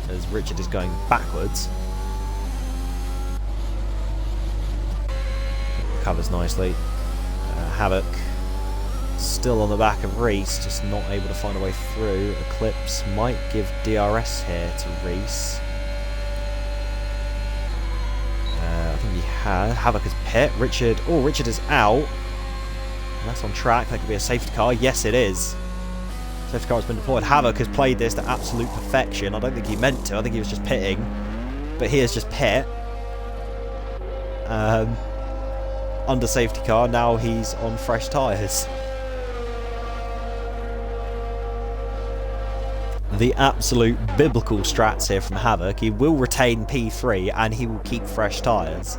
as Richard is going backwards. Recovers nicely. Havoc still on the back of Reese, just not able to find a way through. Eclipse might give DRS here to Reese. I think he had. Havoc has pit. Richard is out. And that's on track. That could be a safety car. Yes, it is. Safety car has been deployed. Havoc has played this to absolute perfection. I don't think he meant to. I think he was just pitting. But he is just pit. under safety car. Now he's on fresh tyres. The absolute biblical strats here from Havoc. He will retain P3 and he will keep fresh tyres.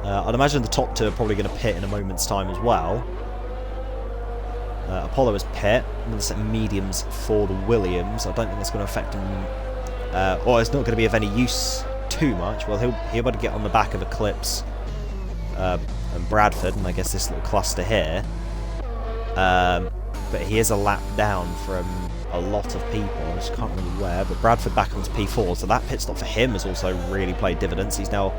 I'd imagine the top two are probably going to pit in a moment's time as well. Apollo is pit. I'm going to set mediums for the Williams. I don't think that's going to affect him, or it's not going to be of any use too much. Well, he'll be able to get on the back of Eclipse and Bradford, and I guess this little cluster here. But he is a lap down from a lot of people. I just can't remember where, but Bradford back onto P4, so that pit stop for him has also really played dividends. He's now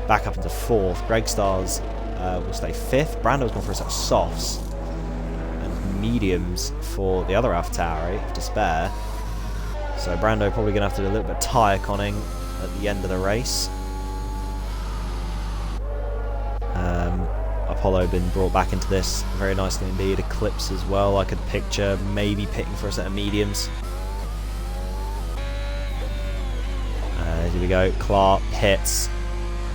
back up into 4th. Greg Stars will stay 5th. Brando's gone for a set of softs and mediums for the other AlphaTauri of Despair. So Brando probably going to have to do a little bit of tyre conning at the end of the race. Apollo been brought back into this very nicely indeed. Eclipse as well. I could picture maybe pitting for a set of mediums. Here we go. Clark hits.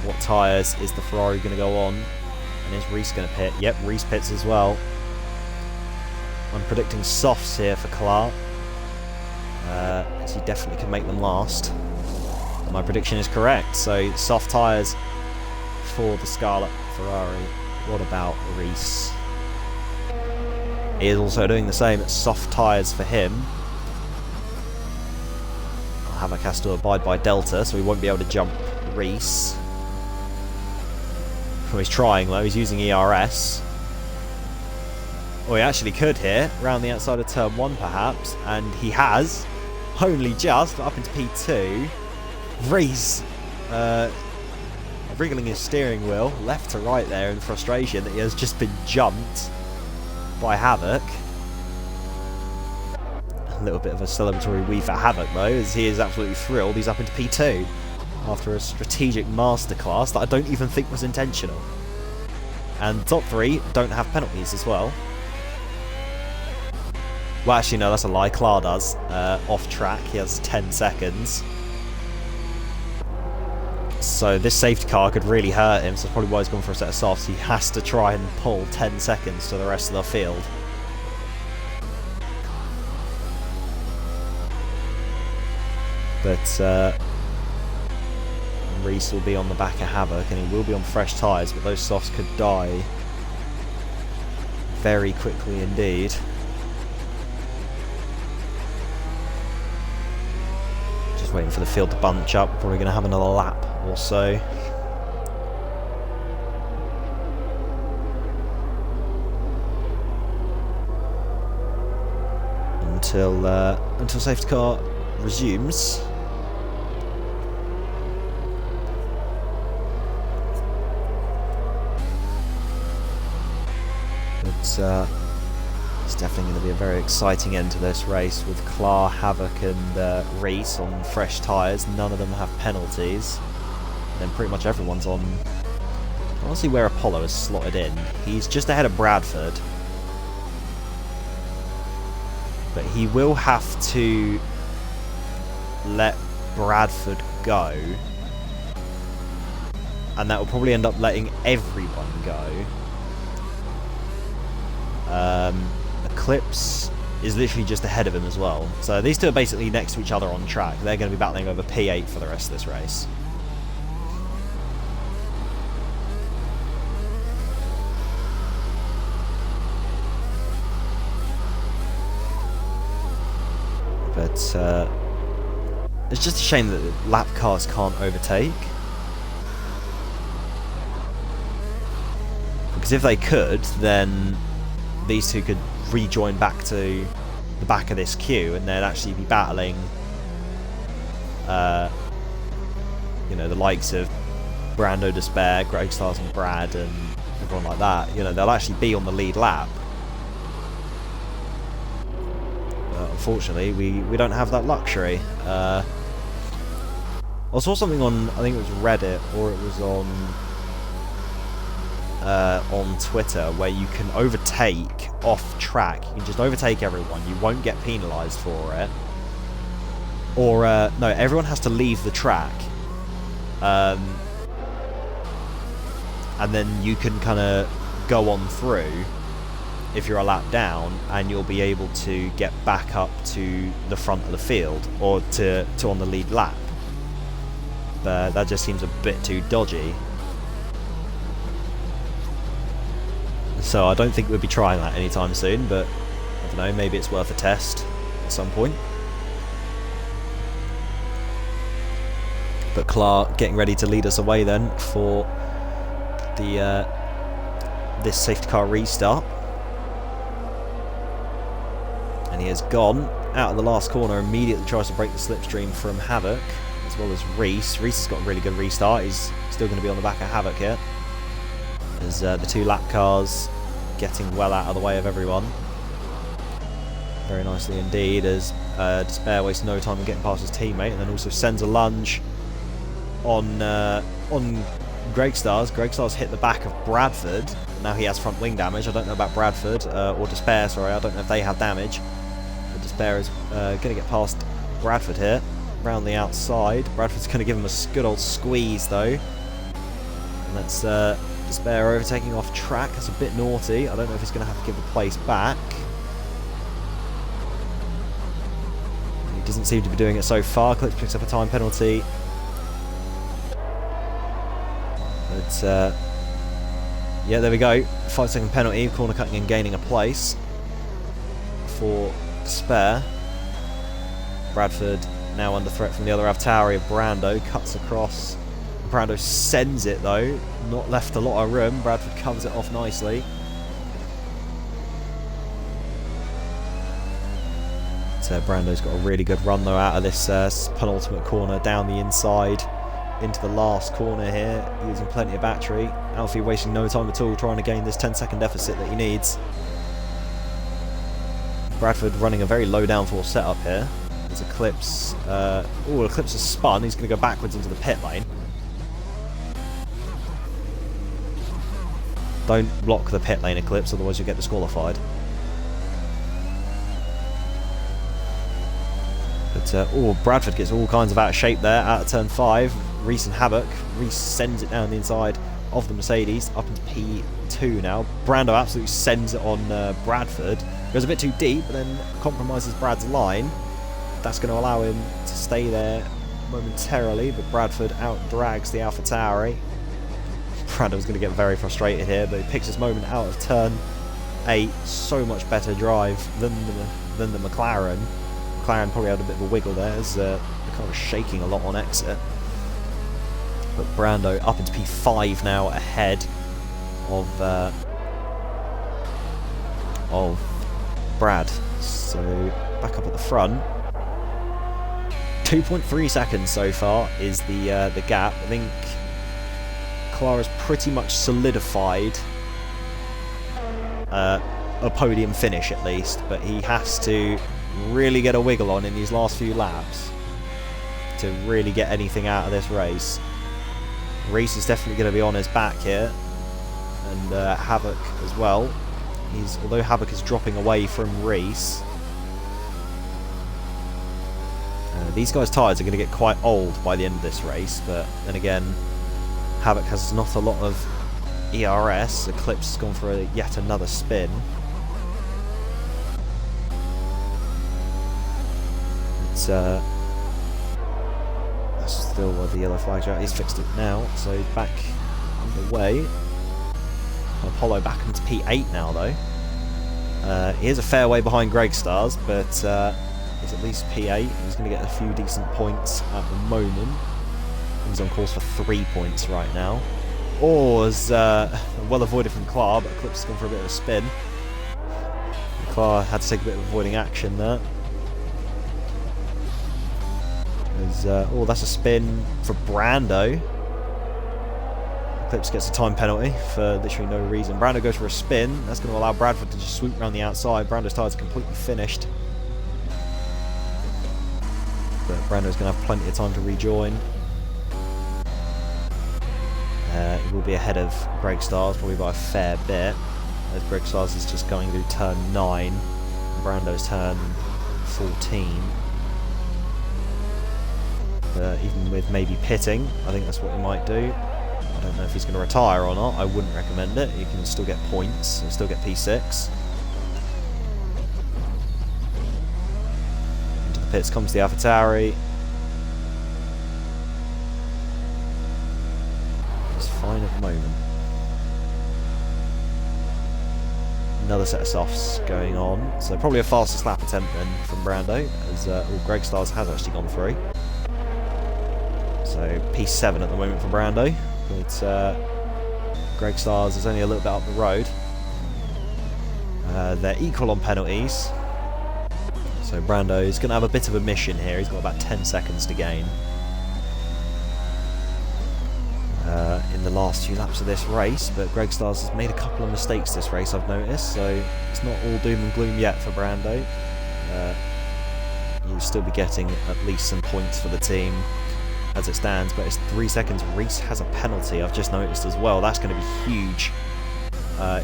What tyres is the Ferrari going to go on? And is Reese going to pit? Yep, Reese pits as well. I'm predicting softs here for Clark. He definitely can make them last. And my prediction is correct. So soft tyres for the Scarlet Ferrari. What about Reese? He is also doing the same. It's soft tyres for him. Havoc has to abide by Delta, so he won't be able to jump Reese. Well, he's trying though. He's using ERS. Or he actually could here, round the outside of turn 1 perhaps, and he has. Only just, but up into P2. Reese wriggling his steering wheel left to right there in frustration that he has just been jumped by Havoc. A little bit of a celebratory wee for Havoc though, as he is absolutely thrilled. He's up into P2 after a strategic masterclass that I don't even think was intentional. And top 3 don't have penalties as well. Well, actually no, that's a lie. Clar does. Off track, he has 10 seconds. So this safety car could really hurt him, so that's probably why he's gone for a set of softs. He has to try and pull 10 seconds to the rest of the field. But Reese will be on the back of Havoc, and he will be on fresh tyres, but those softs could die very quickly indeed. Just waiting for the field to bunch up. Probably going to have another lap or so. Until safety car resumes. But it's definitely going to be a very exciting end to this race with Clar, Havoc and Reese on fresh tyres. None of them have penalties. And then pretty much everyone's on... I want to see where Apollo is slotted in. He's just ahead of Bradford. But he will have to let Bradford go. And that will probably end up letting everyone go. Eclipse is literally just ahead of him as well. So these two are basically next to each other on track. They're going to be battling over P8 for the rest of this race. But it's just a shame that lap cars can't overtake. Because if they could, then these two could rejoin back to the back of this queue and they'd actually be battling you know, the likes of Brando, Despair, Greg Stars and Brad and everyone like that. You know, they'll actually be on the lead lap. Unfortunately, we don't have that luxury. I saw something on, I think it was Reddit or it was on Twitter, where you can overtake off track. You can just overtake everyone. You won't get penalised for it. Or no, everyone has to leave the track. and then you can kind of go on through if you're a lap down, and you'll be able to get back up to the front of the field, or to on the lead lap. But that just seems a bit too dodgy. So I don't think we'll be trying that anytime soon, but I don't know, maybe it's worth a test at some point. But Clark getting ready to lead us away then for the this safety car restart. And he has gone out of the last corner, immediately tries to break the slipstream from Havoc, as well as Reese. Reese has got a really good restart. He's still going to be on the back of Havoc here, as the two lap cars getting well out of the way of everyone. Very nicely indeed, as Despair wastes no time in getting past his teammate, and then also sends a lunge on Greg Stars. Greg Stars hit the back of Bradford. Now he has front wing damage. I don't know about Bradford, or Despair, sorry. I don't know if they have damage. But Despair is going to get past Bradford here, round the outside. Bradford's going to give him a good old squeeze though. And that's Despair overtaking off track. That's a bit naughty. I don't know if he's going to have to give the place back. He doesn't seem to be doing it so far. Clips picks up a time penalty. But yeah, there we go. 5-second penalty, corner cutting and gaining a place for Despair. Bradford now under threat from the other AvTauri of Brando. Cuts across. Brando sends it though. Not left a lot of room. Bradford covers it off nicely. So Brando's got a really good run though out of this penultimate corner, down the inside into the last corner here, using plenty of battery. Alfie wasting no time at all trying to gain this 10-second deficit that he needs. Bradford running a very low downforce setup here. There's Eclipse. Eclipse has spun. He's going to go backwards into the pit lane. Don't block the pit lane, Eclipse, otherwise you'll get disqualified. But Bradford gets all kinds of out of shape there, out of turn 5. Reese and Havoc. Reese sends it down the inside of the Mercedes, up into P2 now. Brando absolutely sends it on Bradford. Goes a bit too deep, but then compromises Brad's line. That's going to allow him to stay there momentarily, but Bradford out-drags the AlphaTauri. Brando's going to get very frustrated here, but he picks his moment out of turn 8. So much better drive than the McLaren. McLaren probably had a bit of a wiggle there, as they're kind of shaking a lot on exit. But Brando up into P5 now, ahead of Brad. So back up at the front. 2.3 seconds so far is the gap. I think Clara's pretty much solidified a podium finish at least, but he has to really get a wiggle on in these last few laps to really get anything out of this race. Reese is definitely going to be on his back here, and Havoc as well. Although Havoc is dropping away from Reese, these guys' tyres are going to get quite old by the end of this race, but then again, Havoc has not a lot of ERS. Eclipse has gone for yet another spin. It's that's still where the yellow flags are out. He's fixed it now, so he's back underway. Apollo back into P8 now though. He is a fair way behind Greg Stars, but he's at least P8. He's going to get a few decent points at the moment. He's on course for 3 points right now. As well avoided from Clar, but Eclipse has gone for a bit of a spin. Clar had to take a bit of avoiding action there. That's a spin for Brando. Eclipse gets a time penalty for literally no reason. Brando goes for a spin. That's going to allow Bradford to just swoop around the outside. Brando's tyres are completely finished. But Brando's going to have plenty of time to rejoin. He will be ahead of Greg Stars, probably by a fair bit, as Greg Stars is just going through turn 9. Brando's turn 14. Even with maybe pitting, I think that's what he might do. don't know if he's going to retire or not. I wouldn't recommend it. You can still get points and still get P6. Into the pits comes the AlphaTauri. It's fine at the moment. Another set of softs going on. So probably a fastest lap attempt then from Brando, as Greg Stars has actually gone through. So P7 at the moment for Brando. But Greg Stars is only a little bit up the road. They're equal on penalties. So Brando is going to have a bit of a mission here. He's got about 10 seconds to gain. In the last few laps of this race, but Greg Stars has made a couple of mistakes this race, I've noticed, so it's not all doom and gloom yet for Brando. You'll still be getting at least some points for the team as it stands, but it's 3 seconds. Reese has a penalty, I've just noticed as well. That's going to be huge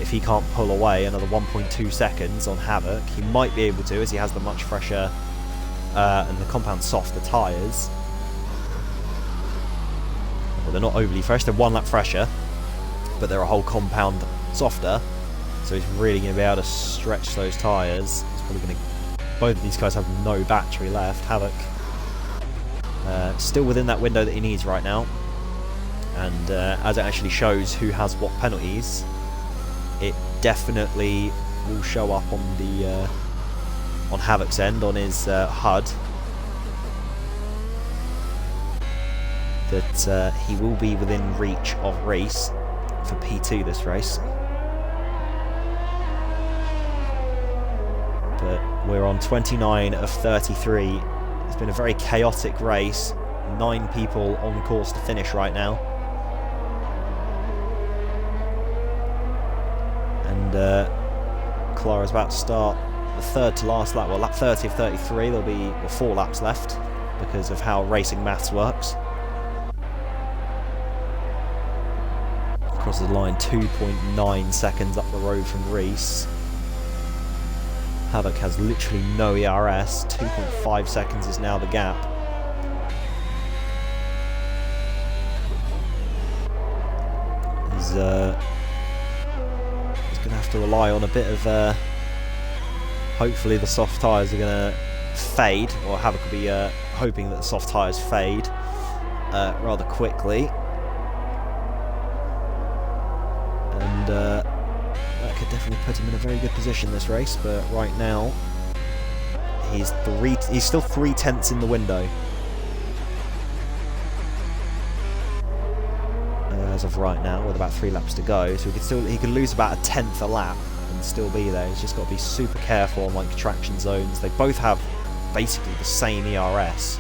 if he can't pull away another 1.2 seconds on Havoc. He might be able to, as he has the much fresher and the compound softer tyres. Well, they're not overly fresh, they're 1 lap fresher, but they're a whole compound softer, so he's really going to be able to stretch those tyres. He's probably going to... Both of these guys have no battery left. Havoc still within that window that he needs right now, and as it actually shows who has what penalties, it definitely will show up on the on Havoc's end, on his HUD, that he will be within reach of Reese for P2 this race. But we're on 29 of 33. It's been a very chaotic race. 9 people on course to finish right now. And Clara's about to start the third to last lap. Well, lap 30 of 33. There'll be 4 laps left because of how racing maths works. Crosses the line 2.9 seconds up the road from Reese. Havoc has literally no ERS. 2.5 seconds is now the gap. He's going to have to rely on a bit of... hopefully the soft tyres are going to fade, or Havoc will be hoping that the soft tyres fade rather quickly. And that could definitely put him in a very good position this race, but right now he's still 3/10 in the window as of right now, with about 3 laps to go. So he could lose about 1/10 a lap and still be there. He's just got to be super careful on like traction zones. They both have basically the same ERS.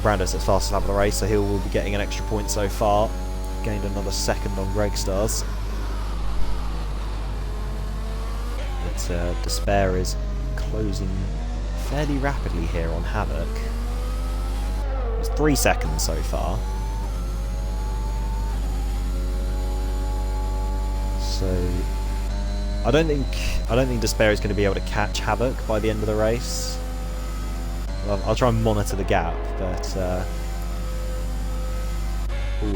Brando's at fastest lap of the race, so he will be getting an extra point so far. Gained another second on Greg Stars. But Despair is closing fairly rapidly here on Havoc. It's 3 seconds so far. So I don't think Despair is going to be able to catch Havoc by the end of the race. Well, I'll try and monitor the gap, but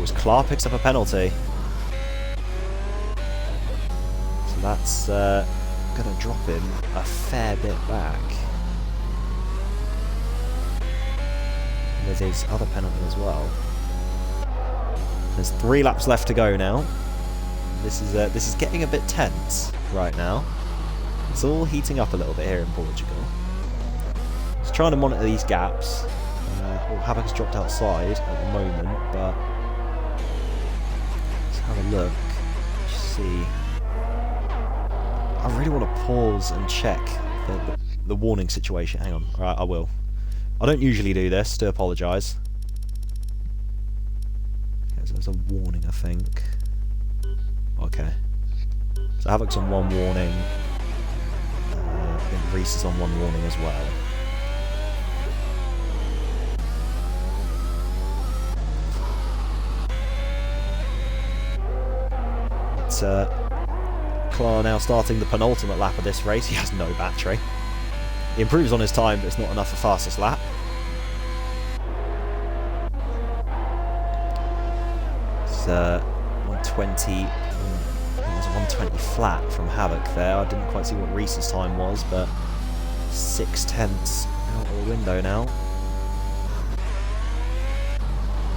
as Clark picks up a penalty. So that's going to drop him a fair bit back. There's his other penalty as well. There's 3 laps left to go now. This is getting a bit tense right now. It's all heating up a little bit here in Portugal. Just trying to monitor these gaps. Havoc's dropped outside at the moment, but let's have a look. See. I really want to pause and check the warning situation. Hang on. Alright, I will. I don't usually do this, do apologise. Okay, so there's a warning, I think. Okay. So Havoc's on 1 warning. I think Reese is on 1 warning as well. It's Clark now starting the penultimate lap of this race. He has no battery. He improves on his time, but it's not enough for fastest lap. was 120. I think it was 120 flat from Havoc there. I didn't quite see what Reese's time was, but 6/10 out of the window now.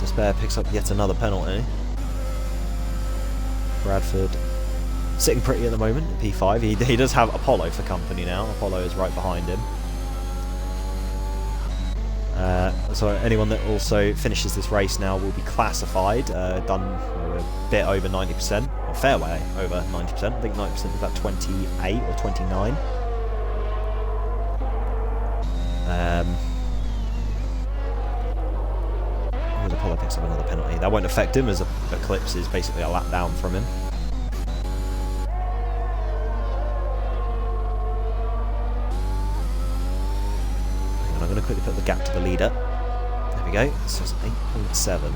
Despair picks up yet another penalty. Bradford sitting pretty at the moment at P5. He does have Apollo for company now. Apollo is right behind him. So anyone that also finishes this race now will be classified, done a bit over 90%, or fair way over 90%. I think 90% is about 28 or 29. Apollo picks up another penalty. That won't affect him, as Eclipse is basically a lap down from him. And I'm going to quickly put the gap to the leader. There we go. So it's 8.7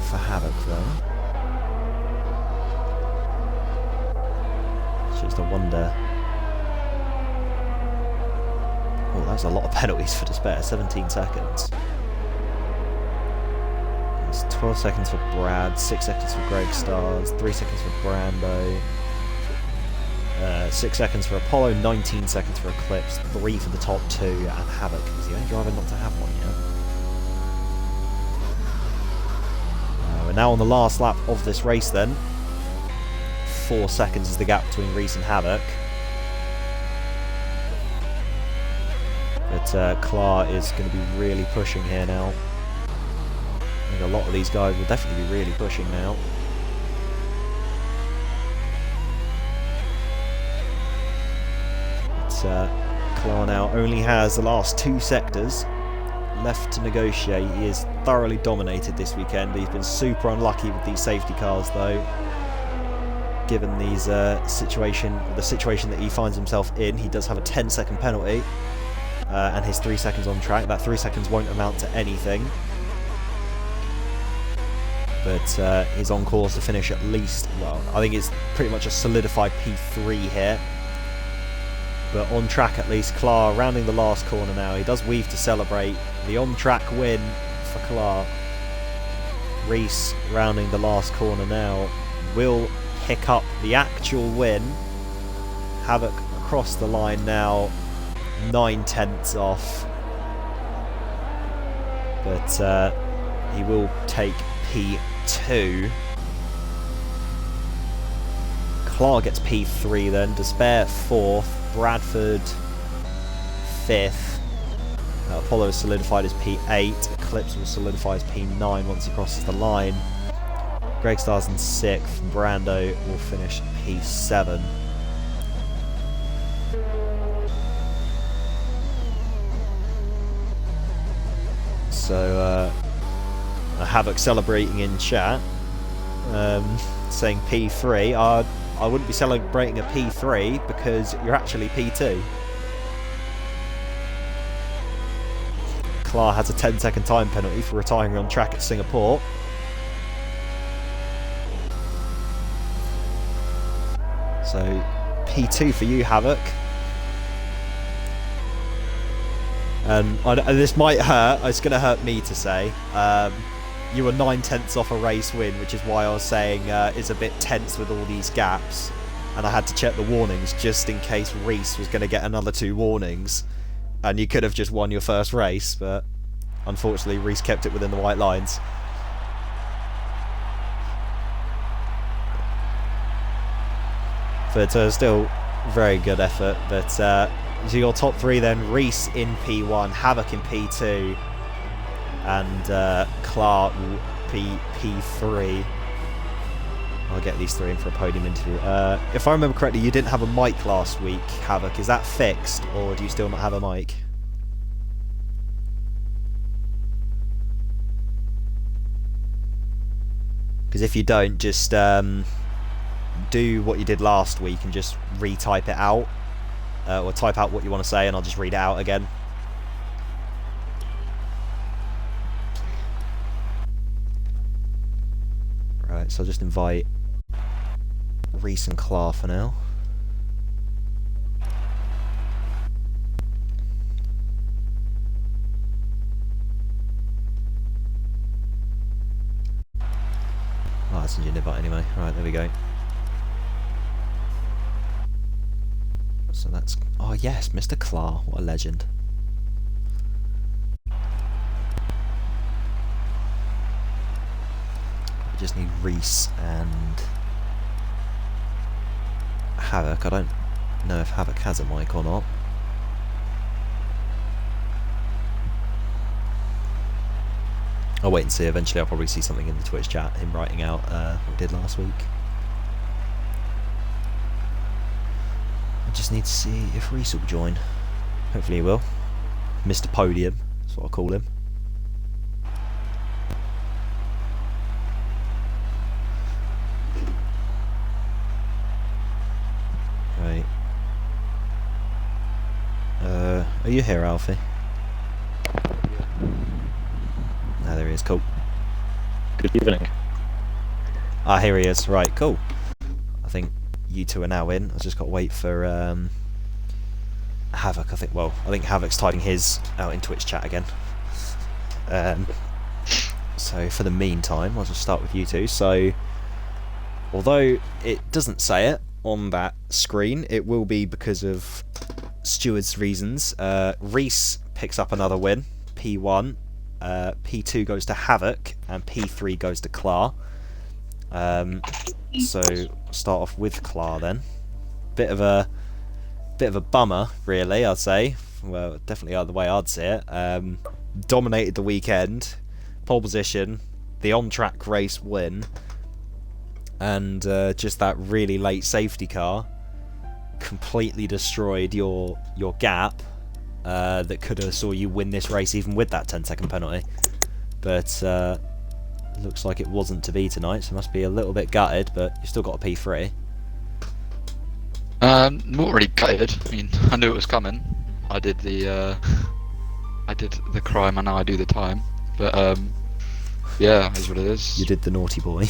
for Havoc though. It's just a wonder. Oh, that's a lot of penalties for Despair. 17 seconds. It's 12 seconds for Brad, 6 seconds for Greg Stars, 3 seconds for Brando, 6 seconds for Apollo, 19 seconds for Eclipse, 3 for the top 2, and Havoc is the only driver not to have one yet. We're now on the last lap of this race then. 4 seconds is the gap between Reese and Havoc. But Clar is going to be really pushing here now. I think a lot of these guys will definitely be really pushing now. But Clar now only has the last 2 sectors left to negotiate. He is thoroughly dominated this weekend. He's been super unlucky with these safety cars though. Given these the situation that he finds himself in, he does have a 10-second penalty. And his 3 seconds on track. That 3 seconds won't amount to anything. But he's on course to finish at least, well, I think it's pretty much a solidified P3 here. But on track at least, Clar rounding the last corner now. He does weave to celebrate the on-track win for Clar. Reese rounding the last corner now will pick up the actual win. Havoc across the line now. 9/10 off, but he will take P2. Clar gets P3 then, Despair 4th, Bradford 5th, Apollo is solidified as P8, Eclipse will solidify as P9 once he crosses the line, Greg Stars in 6th, Brando will finish P7. So, Havoc celebrating in chat, saying P3. I wouldn't be celebrating a P3 because you're actually P2. Clar has a 10-second time penalty for retiring on track at Singapore. So, P2 for you, Havoc. And this might hurt, it's going to hurt me to say. You were 9/10 off a race win, which is why I was saying it's a bit tense with all these gaps. And I had to check the warnings just in case Reese was going to get another 2 warnings. And you could have just won your first race, but unfortunately Reese kept it within the white lines. But still, very good effort. But so your top 3 then, Reese in P1, Havoc in P2, and Clark P3. I'll get these 3 in for a podium interview. If I remember correctly, you didn't have a mic last week, Havoc. Is that fixed, or do you still not have a mic? Because if you don't, just do what you did last week and just retype it out. Or type out what you want to say and I'll just read it out again. Right, so I'll just invite Reese and Clar for now. passenger invite anyway. Right, there we go. So that's... Oh yes, Mr. Clark, what a legend. We just need Reese and Havoc. I don't know if Havoc has a mic or not. I'll wait and see. Eventually I'll probably see something in the Twitch chat, him writing out what we did last week. I just need to see if Reese will join. Hopefully he will. Mr. Podium, that's what I call him. Right. Are you here, Alfie? Ah, there he is, cool. Good evening. Ah, here he is, right, cool. I think you two are now in. I've just got to wait for Havoc, I think Havoc's typing his out in Twitch chat again. So for the meantime, I'll just start with you two. So, although it doesn't say it on that screen, it will be because of Steward's reasons. Reese picks up another win, P1. P2 goes to Havoc, and P3 goes to Clar. So start off with Clar then. Bit of a bummer, really, I'd say. Well, definitely the way I'd see it. Dominated the weekend, pole position, the on-track race win, and just that really late safety car completely destroyed your gap. That could have saw you win this race even with that 10-second penalty, but looks like it wasn't to be tonight, so must be a little bit gutted, but you've still got a P3. Not really gutted. I mean, I knew it was coming. I did the crime and now I do the time, but yeah, is what it is. You did the naughty boy.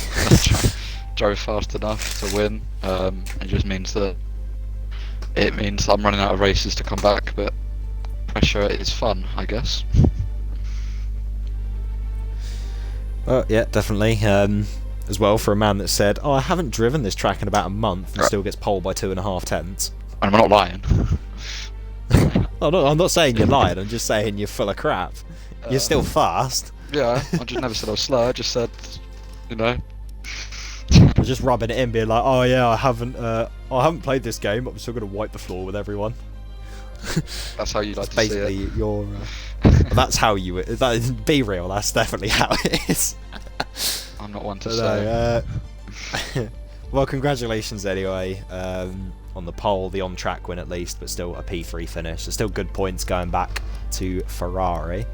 Drove fast enough to win. It just means that I'm running out of races to come back, but pressure is fun, I guess. Yeah, definitely. As well, for a man that said, "Oh, I haven't driven this track in about a month," and still gets poled by 2.5 tenths. And I'm not lying. I'm not saying you're lying. I'm just saying you're full of crap. You're still fast. Yeah, I just never said I was slow. I just said, you know. You're just rubbing it in, being like, "Oh yeah, I haven't played this game, but I'm still gonna wipe the floor with everyone." That's how you like to basically see it. Your. That's how you. Be real. That's definitely how it is. I'm not one to say. Well, congratulations anyway on the pole, the on-track win at least, but still a P3 finish. So still good points going back to Ferrari.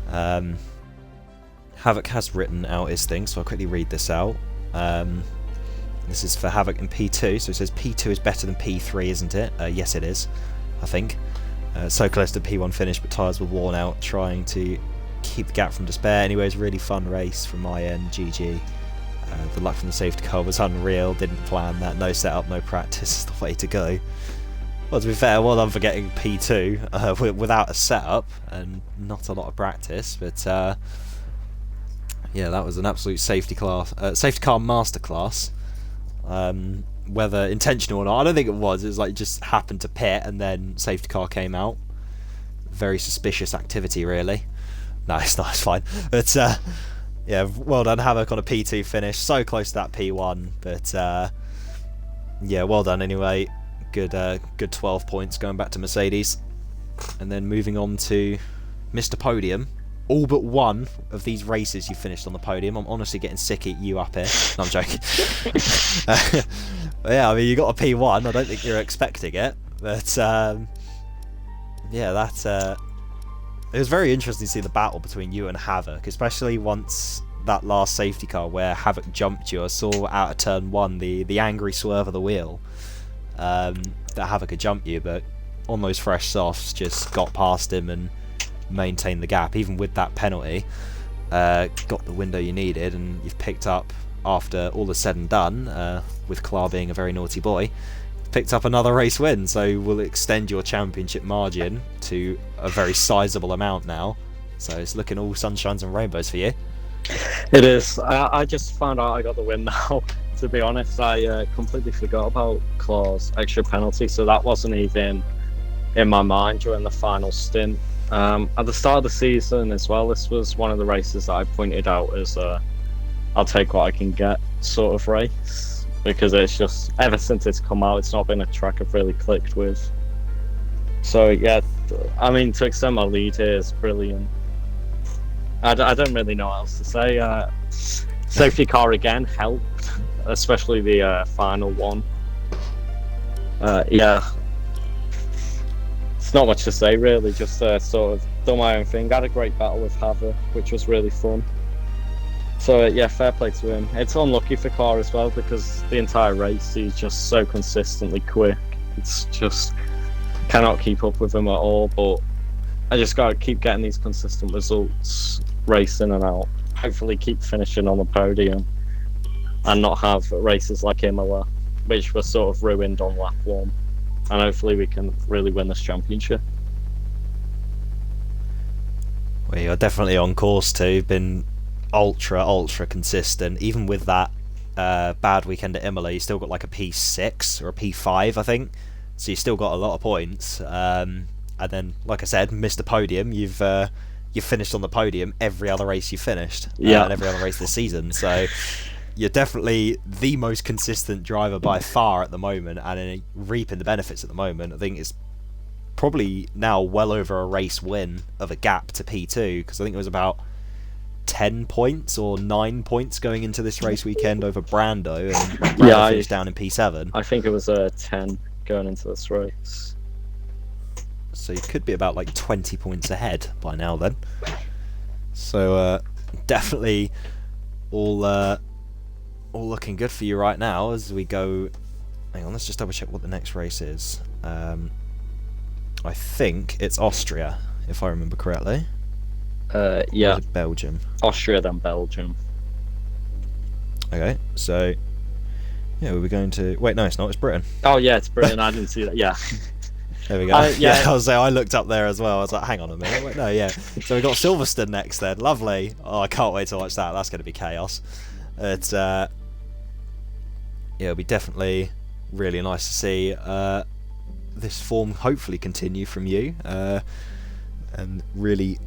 Havoc has written out his thing, so I'll quickly read this out. This is for Havoc in P2, so it says P2 is better than P3, isn't it? Yes, it is, I think. So close to P1 finish, but tyres were worn out, trying to keep the gap from despair. Anyways, really fun race from my end, GG. The luck from the safety car was unreal, didn't plan that, no setup, no practice is the way to go. Well, to be fair, well done for getting P2 without a setup and not a lot of practice, but yeah, that was an absolute safety car masterclass. Whether intentional or not, I don't think it was. It was like it just happened to pit and then safety car came out. Very suspicious activity, really. No, it's not. It's fine. But yeah, well done, Havoc on a P2 finish. So close to that P1, but yeah, well done anyway. Good 12 points going back to Mercedes, and then moving on to Mr. Podium. All but one of these races you finished on the podium. I'm honestly getting sick at you up here. No, I'm joking. Yeah, I mean, you got a P1. I don't think you're expecting it. But, yeah, it was very interesting to see the battle between you and Havoc, especially once that last safety car where Havoc jumped you. I saw out of turn 1 the angry swerve of the wheel that Havoc had jumped you, but on those fresh softs just got past him and maintain the gap. Even with that penalty, got the window you needed, and you've picked up, after all is said and done, with Clar being a very naughty boy, picked up another race win, so will extend your championship margin to a very sizable amount now. So it's looking all sunshines and rainbows for you. It is. I just found out I got the win now. To be honest, I completely forgot about Claw's extra penalty, so that wasn't even in my mind during the final stint. At the start of the season as well, this was one of the races that I pointed out as I'll take what I can get sort of race, because it's just, ever since it's come out, it's not been a track I've really clicked with. So yeah, I mean, to extend my lead here is brilliant. I don't really know what else to say. Safety car again helped, especially the final one. Yeah, it's not much to say really, just sort of done my own thing. Had a great battle with Haver, which was really fun. So yeah, fair play to him. It's unlucky for Car as well, because the entire race he's just so consistently quick. It's just cannot keep up with him at all, but I just gotta keep getting these consistent results, racing and out. Hopefully keep finishing on the podium and not have races like Imola, which were sort of ruined on lap 1. And hopefully we can really win this championship. Well, you're definitely on course to. Been ultra consistent. Even with that bad weekend at Imola, you still got like a P6 or a P5, I think. So you still got a lot of points. And then, like I said, missed the podium. You've finished on the podium every other race you finished. Yeah. And every other race this season. So you're definitely the most consistent driver by far at the moment, and reaping the benefits at the moment. I think it's probably now well over a race win of a gap to P2, because I think it was about 10 points or 9 points going into this race weekend over Brando, and Brando finished down in P7. I think it was 10 going into this race. So you could be about like 20 points ahead by now then. So definitely all looking good for you right now as we go. Hang on, let's just double check what the next race is. I think it's Austria, if I remember correctly. Yeah. Or is it Belgium? Austria, then Belgium. Okay, so yeah, we're going to. Wait, no, it's not. It's Britain. Oh yeah, it's Britain. I didn't see that. Yeah. There we go. I was saying, I looked up there as well. I was like, hang on a minute. Wait, no, yeah. So we got Silverstone next then. Lovely. Oh, I can't wait to watch that. That's going to be chaos. It's yeah, it'll be definitely really nice to see this form hopefully continue from you, and really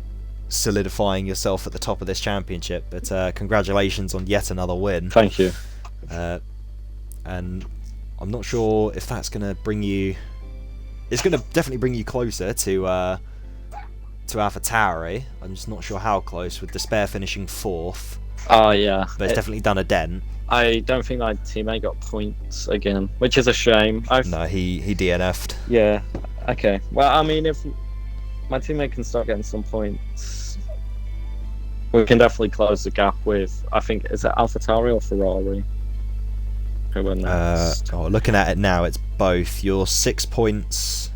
solidifying yourself at the top of this championship. But congratulations on yet another win. Thank you. And I'm not sure if that's going to bring you. It's going to definitely bring you closer to AlphaTauri. I'm just not sure how close, with Despair finishing 4th. Oh yeah. But it's definitely done a dent. I don't think my teammate got points again, which is a shame. No, he DNF'd. Yeah. Okay. Well, I mean, if my teammate can start getting some points, we can definitely close the gap with, I think, is it AlphaTauri or Ferrari? Who were next? Looking at it now, it's both. You're 6 points.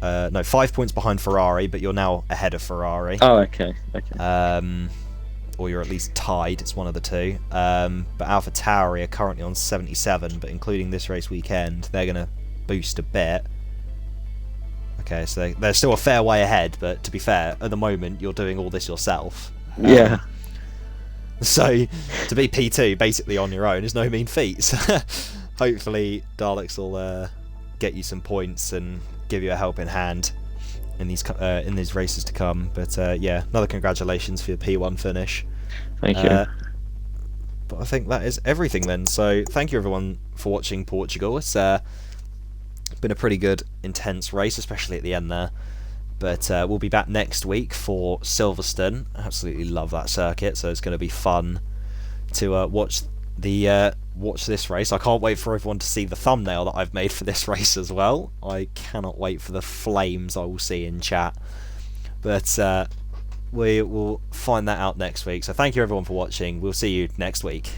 No, 5 points behind Ferrari, but you're now ahead of Ferrari. Oh, okay. Okay. Or you're at least tied. It's one of the two. But AlphaTauri are currently on 77, but including this race weekend, they're going to boost a bit. Okay, so they're still a fair way ahead, but to be fair, at the moment, you're doing all this yourself. Yeah. So, to be P2 basically on your own is no mean feat. Hopefully, Daleks will get you some points and give you a helping hand in these races to come. But yeah, another congratulations for your P1 finish. Thank you. But I think that is everything then. So, thank you everyone for watching Portugal. It's been a pretty good, intense race, especially at the end there. But we'll be back next week for Silverstone. I absolutely love that circuit, so it's going to be fun to watch this race. I can't wait for everyone to see the thumbnail that I've made for this race as well. I cannot wait for the flames I will see in chat. But we will find that out next week. So thank you everyone for watching. We'll see you next week.